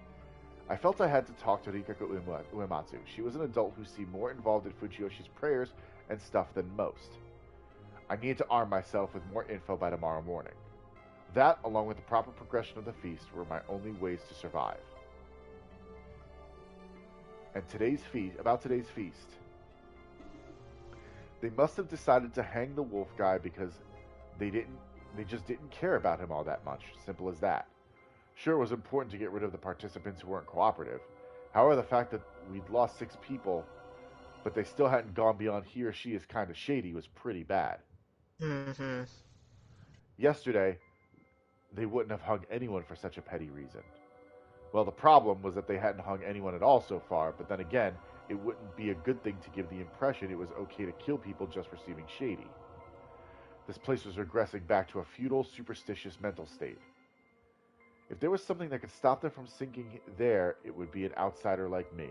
I felt I had to talk to Rikako Uematsu. She was an adult who seemed more involved in Fujiyoshi's prayers and stuff than most. I needed to arm myself with more info by tomorrow morning. That, along with the proper progression of the feast, were my only ways to survive. And about today's feast. They must have decided to hang the wolf guy because they just didn't care about him all that much. Simple as that. Sure, it was important to get rid of the participants who weren't cooperative. However, the fact that we'd lost 6 people, but they still hadn't gone beyond he or she is kind of shady was pretty bad. Mm-hmm. Yesterday, they wouldn't have hung anyone for such a petty reason. Well, the problem was that they hadn't hung anyone at all so far, but then again, it wouldn't be a good thing to give the impression it was okay to kill people just for seeming shady. This place was regressing back to a feudal, superstitious mental state. If there was something that could stop them from sinking there, it would be an outsider like me.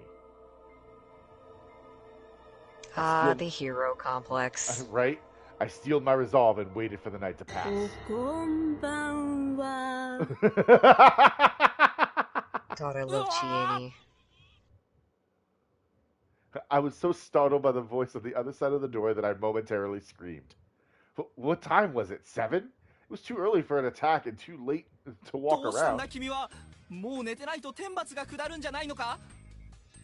The hero complex. Right? I steeled my resolve and waited for the night to pass. God, I love Chiemi. I was so startled by the voice on the other side of the door that I momentarily screamed. What time was it? 7? It was too early for an attack and too late to walk around.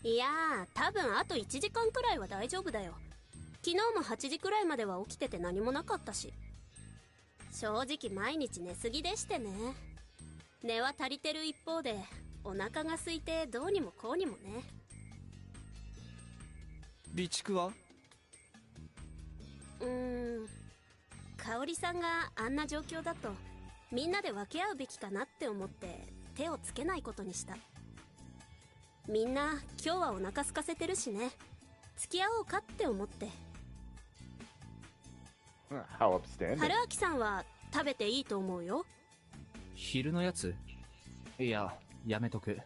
いやー、多分あと1時間くらいは大丈夫だよ。昨日も8時くらいまでは起きてて何もなかったし。正直毎日寝すぎでしてね。寝は足りてる一方で、お腹が空いてどうにもこうにもね。備蓄は？香織さんがあんな状況だとみんなで分け合うべきかなって思って手をつけないことにした。みんな今日はお腹空かせてるしね。付き合おうかって思って。How upstanding. 春秋さんは食べていいと思うよ。昼のやつ？いや、やめとく。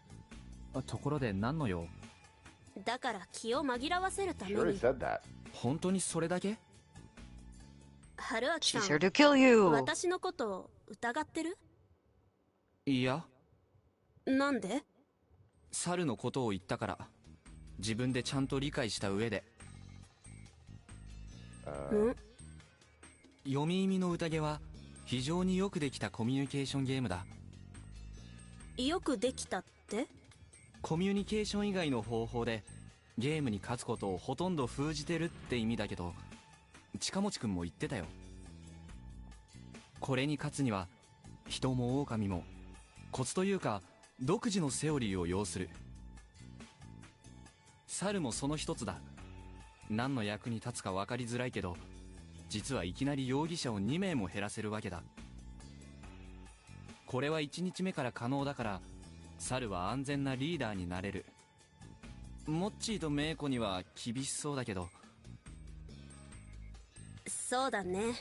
ところで何の用？だから気を紛らわせるために。本当にそれだけ？春秋さん、私のこと疑ってる？いや。なんで？猿のことを言ったから。自分でちゃんと理解した上で。読み意味の宴は非常によくできたコミュニケーションゲームだ。よくできたって？コミュニケーション以外の方法でゲームに勝つことをほとんど封じてるって意味だけど、近持くんも言ってたよ。これに勝つには人も狼もコツというか独自のセオリーを要する。猿もその一つだ。何の役に立つか分かりづらいけど、実はいきなり容疑者を2名も減らせるわけだ。これは1日目から可能だから、猿は安全なリーダーになれる。モッチーとメイコには厳しそうだけど。そうだね。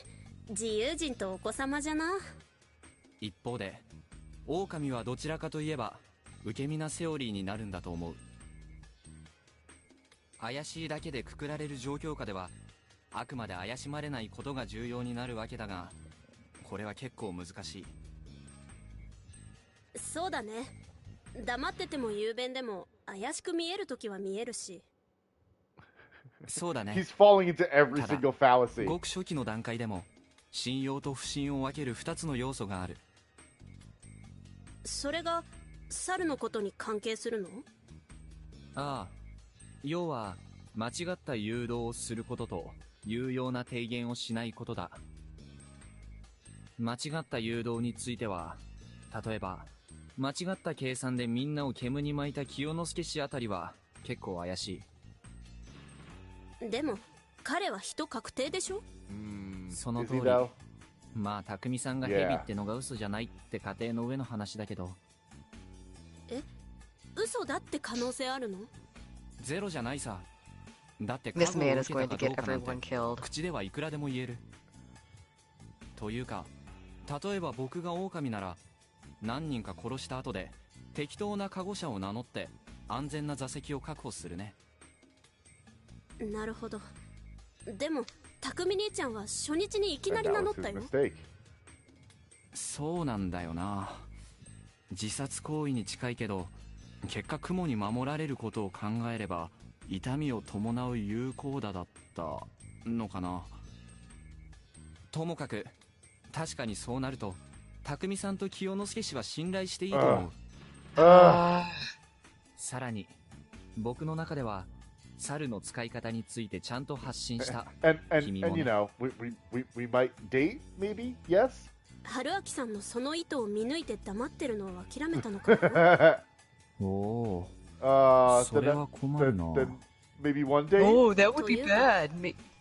自由人とお子様じゃな。一方で狼はどちらかといえば受け身なセオリーになるんだと思う。怪しいだけでくくられる状況下ではあくまで怪しまれないことが重要になるわけだが、これは結構難しい。そうだね。黙ってても雄弁でも怪しく見えるときは見えるし。そうだね。He's falling into every single fallacy. ごく初期の段階でも信用と不信を分ける2つの要素がある。それが猿のことに関係するの？ああ、要は間違った誘導をすることと有用な提言をしないことだ。間違った誘導については、例えば間違った計算でみんなを煙に巻いた清之助氏あたりは結構怪しい。でも彼は人確定でしょ？その通り。まあ匠さんがヘビってのが嘘じゃないって仮定の上の話だけど。嘘だって可能性あるの？ゼロじゃないさ。だって過去を受けたかどうかなんて口ではいくらでも言える。というか、例えば僕が狼なら何人か殺した後で適当なカゴ車を名乗って安全な座席を確保するね。なるほど。でも匠兄ちゃんは初日にいきなり名乗ったよ。そうなんだよな。自殺行為に近いけど、結果雲に守られることを考えれば痛みを伴う有効打だったのかな。ともかく確かにそうなると匠さんと清之助氏は信頼していいと思う。さらに僕の中では猿の使い方についてちゃんと発信した。君もね。And you know, we might date, maybe? Yes? 春明さんのその意図を見抜いて黙ってるのを諦めたのかな。おお。それは困るな。Maybe one day? Oh, that would be bad.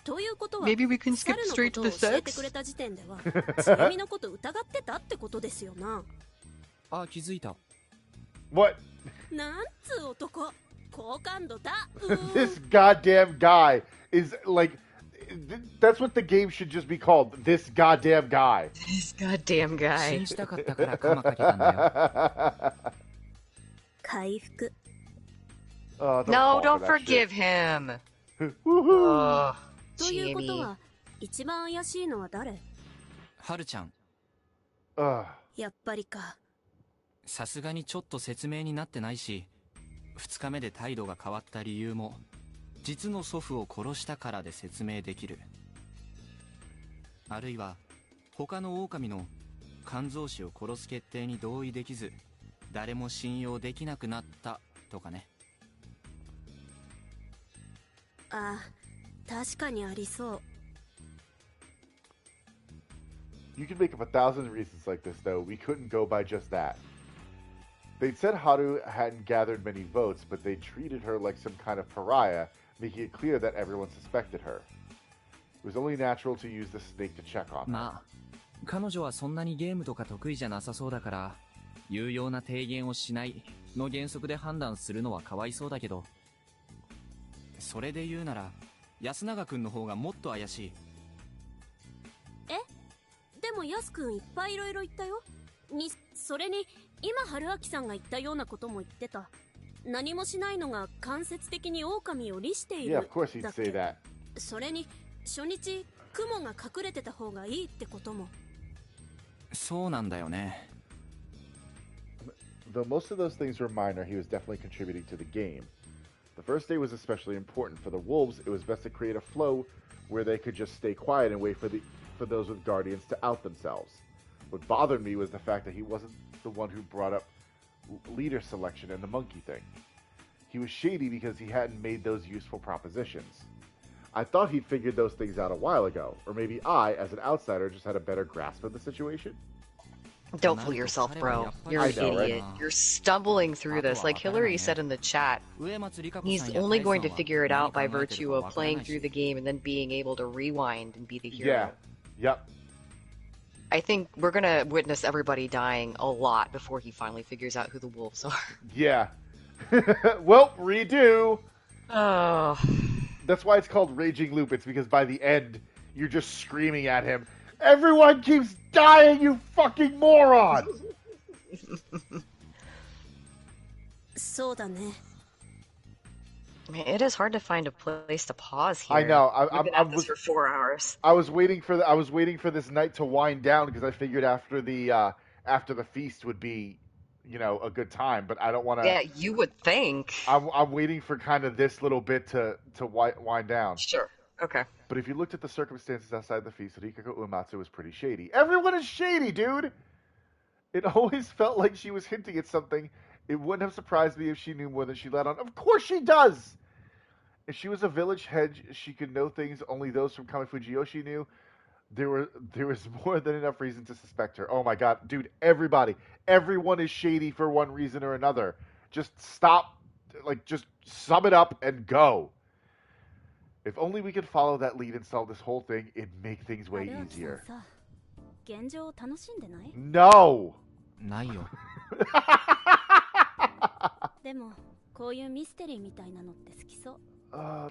ということは、 Maybe we can skip straight to the 猿のことを教えて sex? くれた時点では、ちえみのこと疑ってたってことですよな。あ、気づいた。What? なんつう男。好感度だ。This goddamn guy is like, that's what the game should just be called. This goddamn guy. This goddamn guy. 信じたかったからカマかけたんだよ。回復。No, don't forgive him. ということは、一番怪しいのは誰？はるちゃん。やっぱりか。さすがにちょっと説明になってないし、2日目で態度が変わった理由も実の祖父を殺したからで説明できる。あるいは他の狼の肝臓師を殺す決定に同意できず誰も信用できなくなったとかね。ああ、確かにありそう。You could make up 1,000 reasons like this, though. We couldn't go by just that. They'd said Haru hadn't gathered many votes, but they treated her like some kind of pariah, making it clear that everyone suspected her. It was only natural to use the snake to check on her. まあ、彼女はそんなにゲームとか得意じゃなさそうだから、有用な提言をしないの原則で判断するのはかわいそうだけど、それで言うなら、安永くんの方がもっと怪しい。でもヤスくんいっぱいいろいろ言ったよ。それに今春明さんが言ったようなことも言ってた。何もしないのが間接的に狼を利している。Yeah, of course he'd say that. それに初日雲が隠れてた方がいいってことも。そうなんだよね。Though most of those things were minor, he was definitely contributing to the game. The first day was especially important. For the wolves, it was best to create a flow where they could just stay quiet and wait for those with guardians to out themselves. What bothered me was the fact that he wasn't the one who brought up leader selection and the monkey thing. He was shady because he hadn't made those useful propositions. I thought he'd figured those things out a while ago, or maybe I, as an outsider, just had a better grasp of the situation. Don't fool yourself, bro. You're an idiot. Right? You're stumbling through this. Like Hillary said in the chat, he's only going to figure it out by virtue of playing through the game and then being able to rewind and be the hero. Yeah. Yep. I think we're gonna witness everybody dying a lot before he finally figures out who the wolves are. Yeah. Well, redo. Oh. That's why it's called Raging Loop. It's because by the end, you're just screaming at him, "Everyone keeps dying, you fucking moron!" そうだね。Man, it is hard to find a place to pause here. I know. We've been at this for 4 hours. I was waiting for this night to wind down because I figured after the feast would be, you know, a good time. But I don't want to. Yeah, you would think. I'm waiting for kind of this little bit to wind down. Sure. Okay. But if you looked at the circumstances outside the feast, Rikako Uematsu was pretty shady. Everyone is shady, dude. It always felt like she was hinting at something. It wouldn't have surprised me if she knew more than she let on. Of course she does! If she was a village head, she could know things only those from Kamifujiyoshi knew. There was more than enough reason to suspect her. Oh my god, dude, everyone is shady for one reason or another. Just stop, just sum it up and go. If only we could follow that lead and solve this whole thing, it'd make things way easier. No! ないよ。でもこういうミステリーみたいなのって好きそう。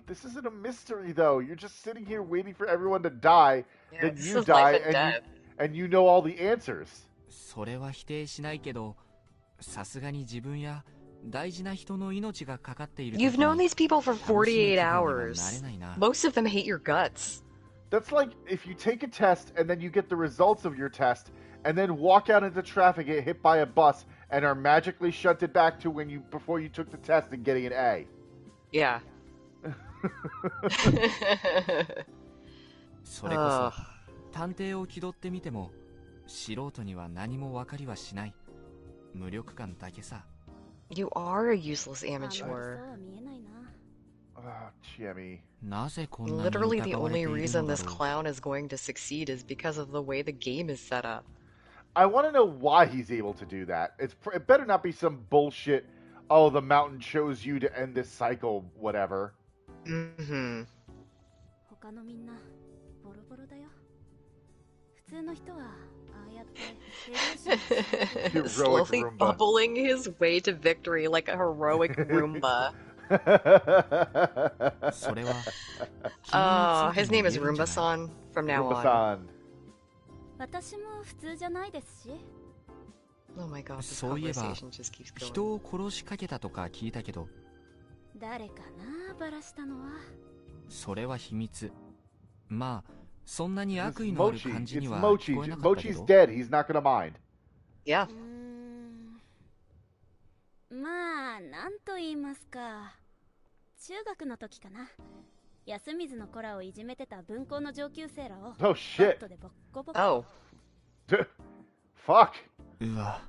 This isn't a mystery, though. You're just sitting here waiting for everyone to die, yeah, then you die, and you know all the answers. それは否定しないけど、さすがに自分や大事な人の命がかかっている。You've known these people for 48 hours. Most of them hate your guts. That's like if you take a test and then you get the results of your test and then walk out into traffic, get hit by a bus, and are magically shunted back to before you took the test and getting an A. Yeah. それこそ探偵を気取ってみても素人には何も分かりはしない。無力感だけさ。You are a useless amateur. Chiemi. Literally the only reason this clown is going to succeed is because of the way the game is set up. I want to know why he's able to do that. It better not be some bullshit, oh, the mountain chose you to end this cycle, whatever. Mm-hmm. Slowly bubbling his way to victory like a heroic Roomba. Oh, his name is Roomba-san from now on. Oh my god, this conversation just keeps going. 人を殺しかけたとか聞いたけど。それは秘密。まあ、そんなに悪意のある感じには聞こえなかったけど。Mochi's dead. He's not gonna mind. Yeah. まあ、なんと言いますか。中学の時かな。安水の子らをいじめてた分校の上級生らを。Oh shit. Oh. Fuck. うわ。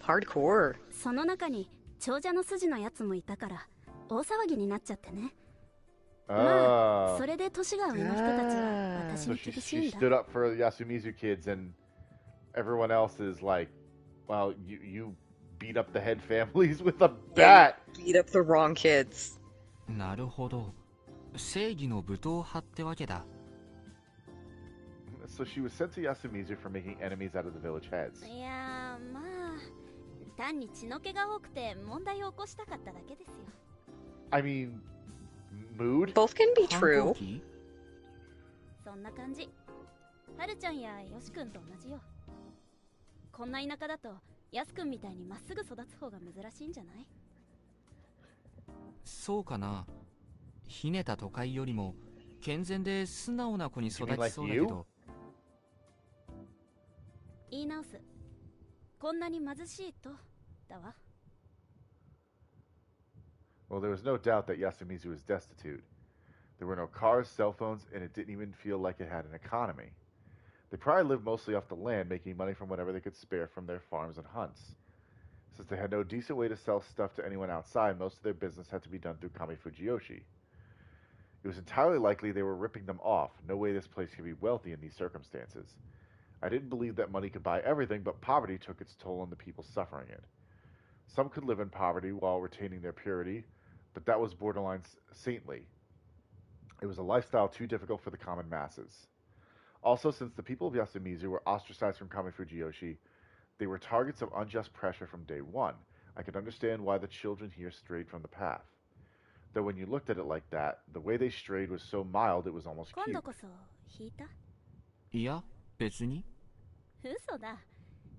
Hardcore. その中に長者の筋のやつもいたから大騒ぎになっちゃってね。まあ、それで年が上の人たちは私に厳しいんだ。So she stood up for the Yasumizu kids, and everyone else is like, "Well, you beat up the head families with a bat." Beat up the wrong kids. なるほど。正義の武闘派ってわけだ。So she was sent to Yasumizu for making enemies out of the village heads. いや、まあ、単に血の気が多くて問題を起こしたかっただけですよ。I mean, mood? Both can be true. そんな感じ。はるちゃんやよしくんと同じよ。こんな田舎だと、やすくんみたいにまっすぐ育つ方が珍しいんじゃない？そうかな。ひねた都会よりも健全で素直な子に育ちそうだけど。言い直す。こんなに貧しいとだわ。Well, there was no doubt that Yasumizu was destitute. There were no cars, cell phones, and it didn't even feel like it had an economy. They probably lived mostly off the land, making money from whatever they could spare from their farms and hunts. Since they had no decent way to sell stuff to anyone outside, most of their business had to be done through Kami Fujiyoshi. It was entirely likely they were ripping them off. No way this place could be wealthy in these circumstances. I didn't believe that money could buy everything, but poverty took its toll on the people suffering it. Some could live in poverty while retaining their purity, but that was borderline saintly. It was a lifestyle too difficult for the common masses. Also, since the people of Yasumizu were ostracized from Kami Fujiyoshi, they were targets of unjust pressure from day one. I could understand why the children here strayed from the path. Though when you looked at it like that, the way they strayed was so mild it was almost cute. 今度こそ引いた？いや、別に。嘘だ。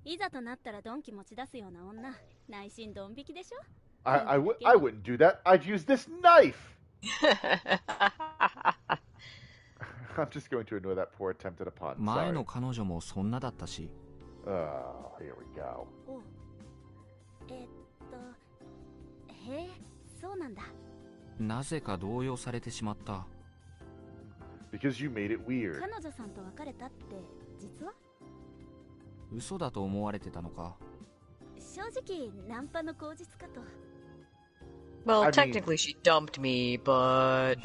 いざとなったらドンキ持ち出すような女。内心ドン引きでしょ？ I wouldn't do that. I'd use this knife! I'm just going to ignore that poor attempt at a pun. 前の彼女もそんなだったし。Here we go. へえ、そうなんだ。なぜか動揺されてしまった。Because you made it weird. 彼女さんと別れたって実は？嘘だと思われてたのか。正直ナンパの口実かと。Well, technically she dumped me, but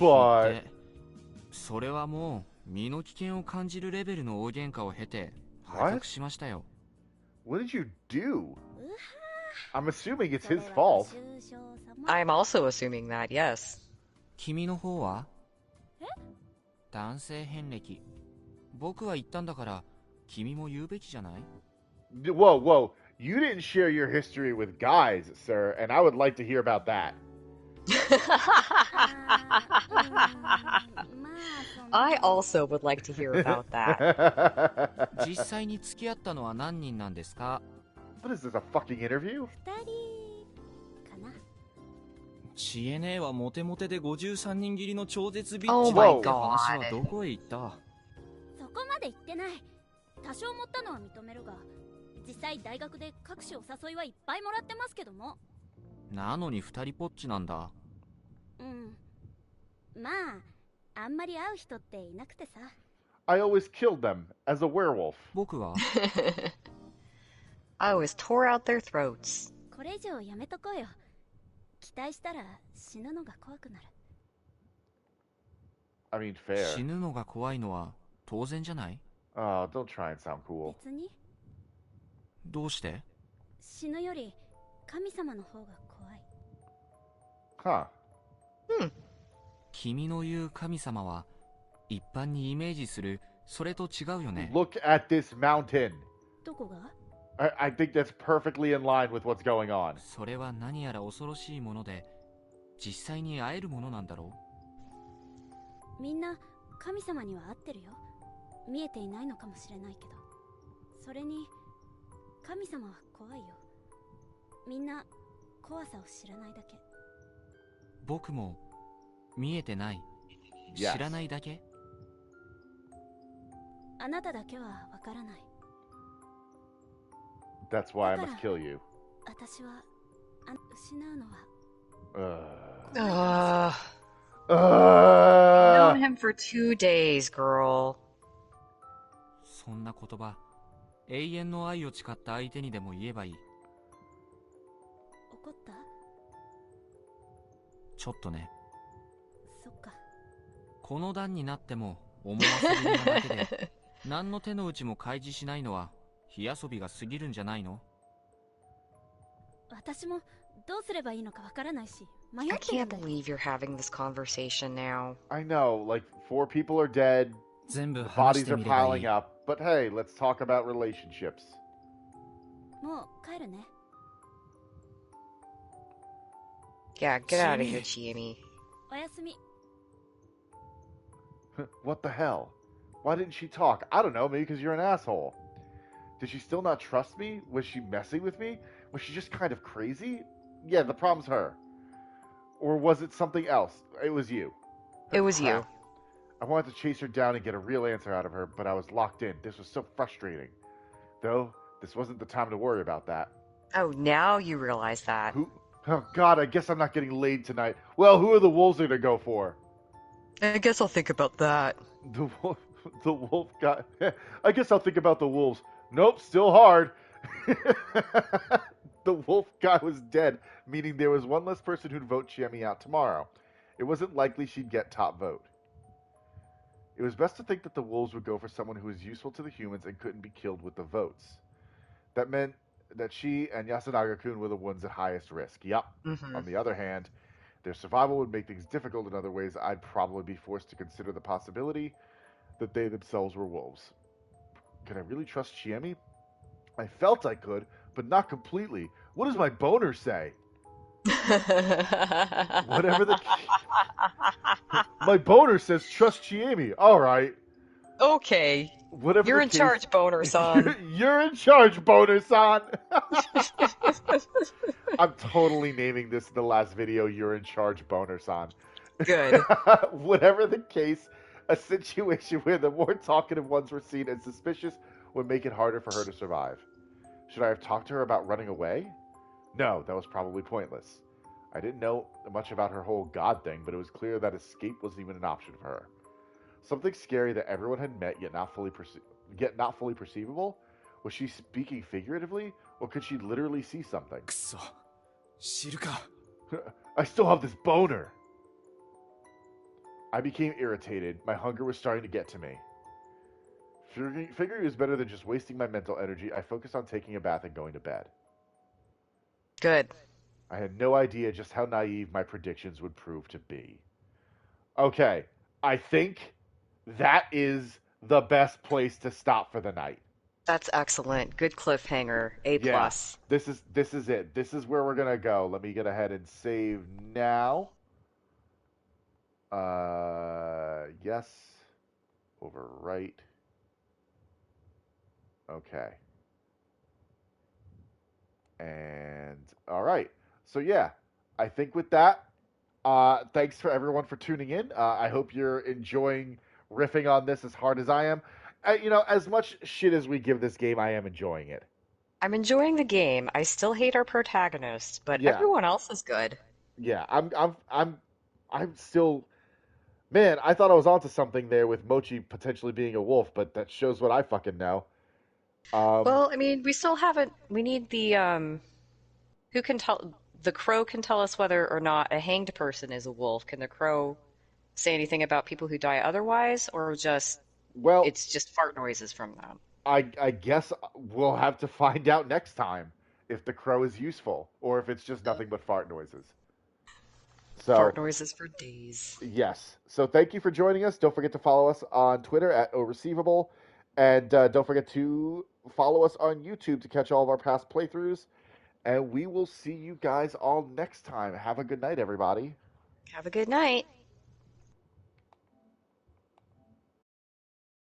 それはもう身の危険を感じるレベルの大喧嘩を経て破局しましたよ。What did you do? I'm assuming it's his fault. I'm also assuming that, yes. 君の方は？男性遍歴。僕は言ったんだから君も言うべきじゃない？ Whoa. You didn't share your history with guys, sir, and I would like to hear about that. I also would like to hear about that. 実際に付き合ったのは何人なんですか？ What is this, a fucking interview? 2人かな。チエネはモテモテで53人切りの超絶ビッ Oh チ my だって話はどこへ行った？そこまで言ってない。多少持ったのは認めるが、実際大学で各種お誘いはいっぱいもらってますけども。なのに二人ぽっちなんだ。まあ、あんまり会う人っていなくてさ。I always killed them as a werewolf. 僕は I always tore out their throats. これ以上やめとこうよ。期待したら死ぬのが怖くなる。I mean, fair. 死ぬのが怖いのは当然じゃない？ Oh, don't try and sound cool. 別にどうして？死ぬより神様の方が怖い。Huh. 君の言う神様は一般にイメージするそれと違うよね。Look at this mountain. どこが？ I think that's perfectly in line with what's going on. それは何やら恐ろしいもので、実際に会えるものなんだろう？みんな神様には会ってるよ。見えていないのかもしれないけど。それに神様は怖いよ。みんな怖さを知らないだけ。僕も見えてない、知らないだけ。あなただけはわからない。That's why I must kill you. 私は失うのは。Known him for 2 days, girl. そんな言葉、永遠の愛を誓った相手にでも言えばいい。怒った？ちょっとね。そっか。この段になっても思わせぶりなだけで何の手の内も開示しないのは火遊びが過ぎるんじゃないの？私もどうすればいいのかわからないし、迷 I ってるん can't だよ。 believe you're having this conversation now. I know, like 4 people are dead. 全部 The 話し bodies て are みればい piling い。 up. But hey, let's talk about relationships. もう帰るね。Yeah, get out of here, Chiemi. おやすみ。What the hell? Why didn't she talk? I don't know, maybe because you're an asshole. Did she still not trust me? Was she messing with me? Was she just kind of crazy? Yeah, the problem's her. Or was it something else? It was you. It was you. I wanted to chase her down and get a real answer out of her, but I was locked in. This was so frustrating. Though, this wasn't the time to worry about that. Oh, now you realize that. Oh god, I guess I'm not getting laid tonight. Well, who are the wolves going to go for? I guess I'll think about that. The wolf guy. I guess I'll think about the wolves. Nope, still hard. The wolf guy was dead, meaning there was one less person who'd vote Chiemi out tomorrow. It wasn't likely she'd get top vote. It was best to think that the wolves would go for someone who was useful to the humans and couldn't be killed with the votes. That meant that she and Yasunaga-kun were the ones at highest risk. Yup. On the other hand, their survival would make things difficult in other ways. I'd probably be forced to consider the possibility that they themselves were wolves. Can I really trust Chiemi? I felt I could, but not completely. What does my boner say? Whatever the... My boner says trust Chiemi. All right. Okay. Whatever You're in charge, Boner-san. You're in charge, Boner-san. I'm totally naming this in the last video, You're in charge, Boner-san. Good. Whatever the case, a situation where the more talkative ones were seen as suspicious would make it harder for her to survive. Should I have talked to her about running away? No, that was probably pointless. I didn't know much about her whole god thing, but it was clear that escape wasn't even an option for her. Something scary that everyone had met, yet not fully perceivable? Was she speaking figuratively, or could she literally see something? I still have this boner! I became irritated. My hunger was starting to get to me. Figuring it was better than just wasting my mental energy, I focused on taking a bath and going to bed. Good. I had no idea just how naive my predictions would prove to be. Okay, I think that is the best place to stop for the night. That's excellent. Good cliffhanger. A+. Yeah, this is it. This is where we're gonna go. Let me get ahead and save now. Yes. Overwrite. Okay. And all right. So yeah, I think with that, thanks for everyone for tuning in. I hope you're enjoying riffing on this as hard as I am. You know, as much shit as we give this game, I am enjoying it. I'm enjoying the game. I still hate our protagonist, but everyone else is good. Yeah, I'm still Man, I thought I was onto something there with Mochi potentially being a wolf, but that shows what I fucking know. Well, I mean, we still haven't. We need the who can tell? The crow can tell us whether or not a hanged person is a wolf. Can the crow say anything about people who die otherwise, or just it's just fart noises from them? I guess we'll have to find out next time if the crow is useful or if it's just nothing but fart noises. So, fart noises for days. Yes. So thank you for joining us. Don't forget to follow us on Twitter at Receivable, and don't forget to follow us on YouTube to catch all of our past playthroughs. And we will see you guys all next time. Have a good night, everybody. Have a good night.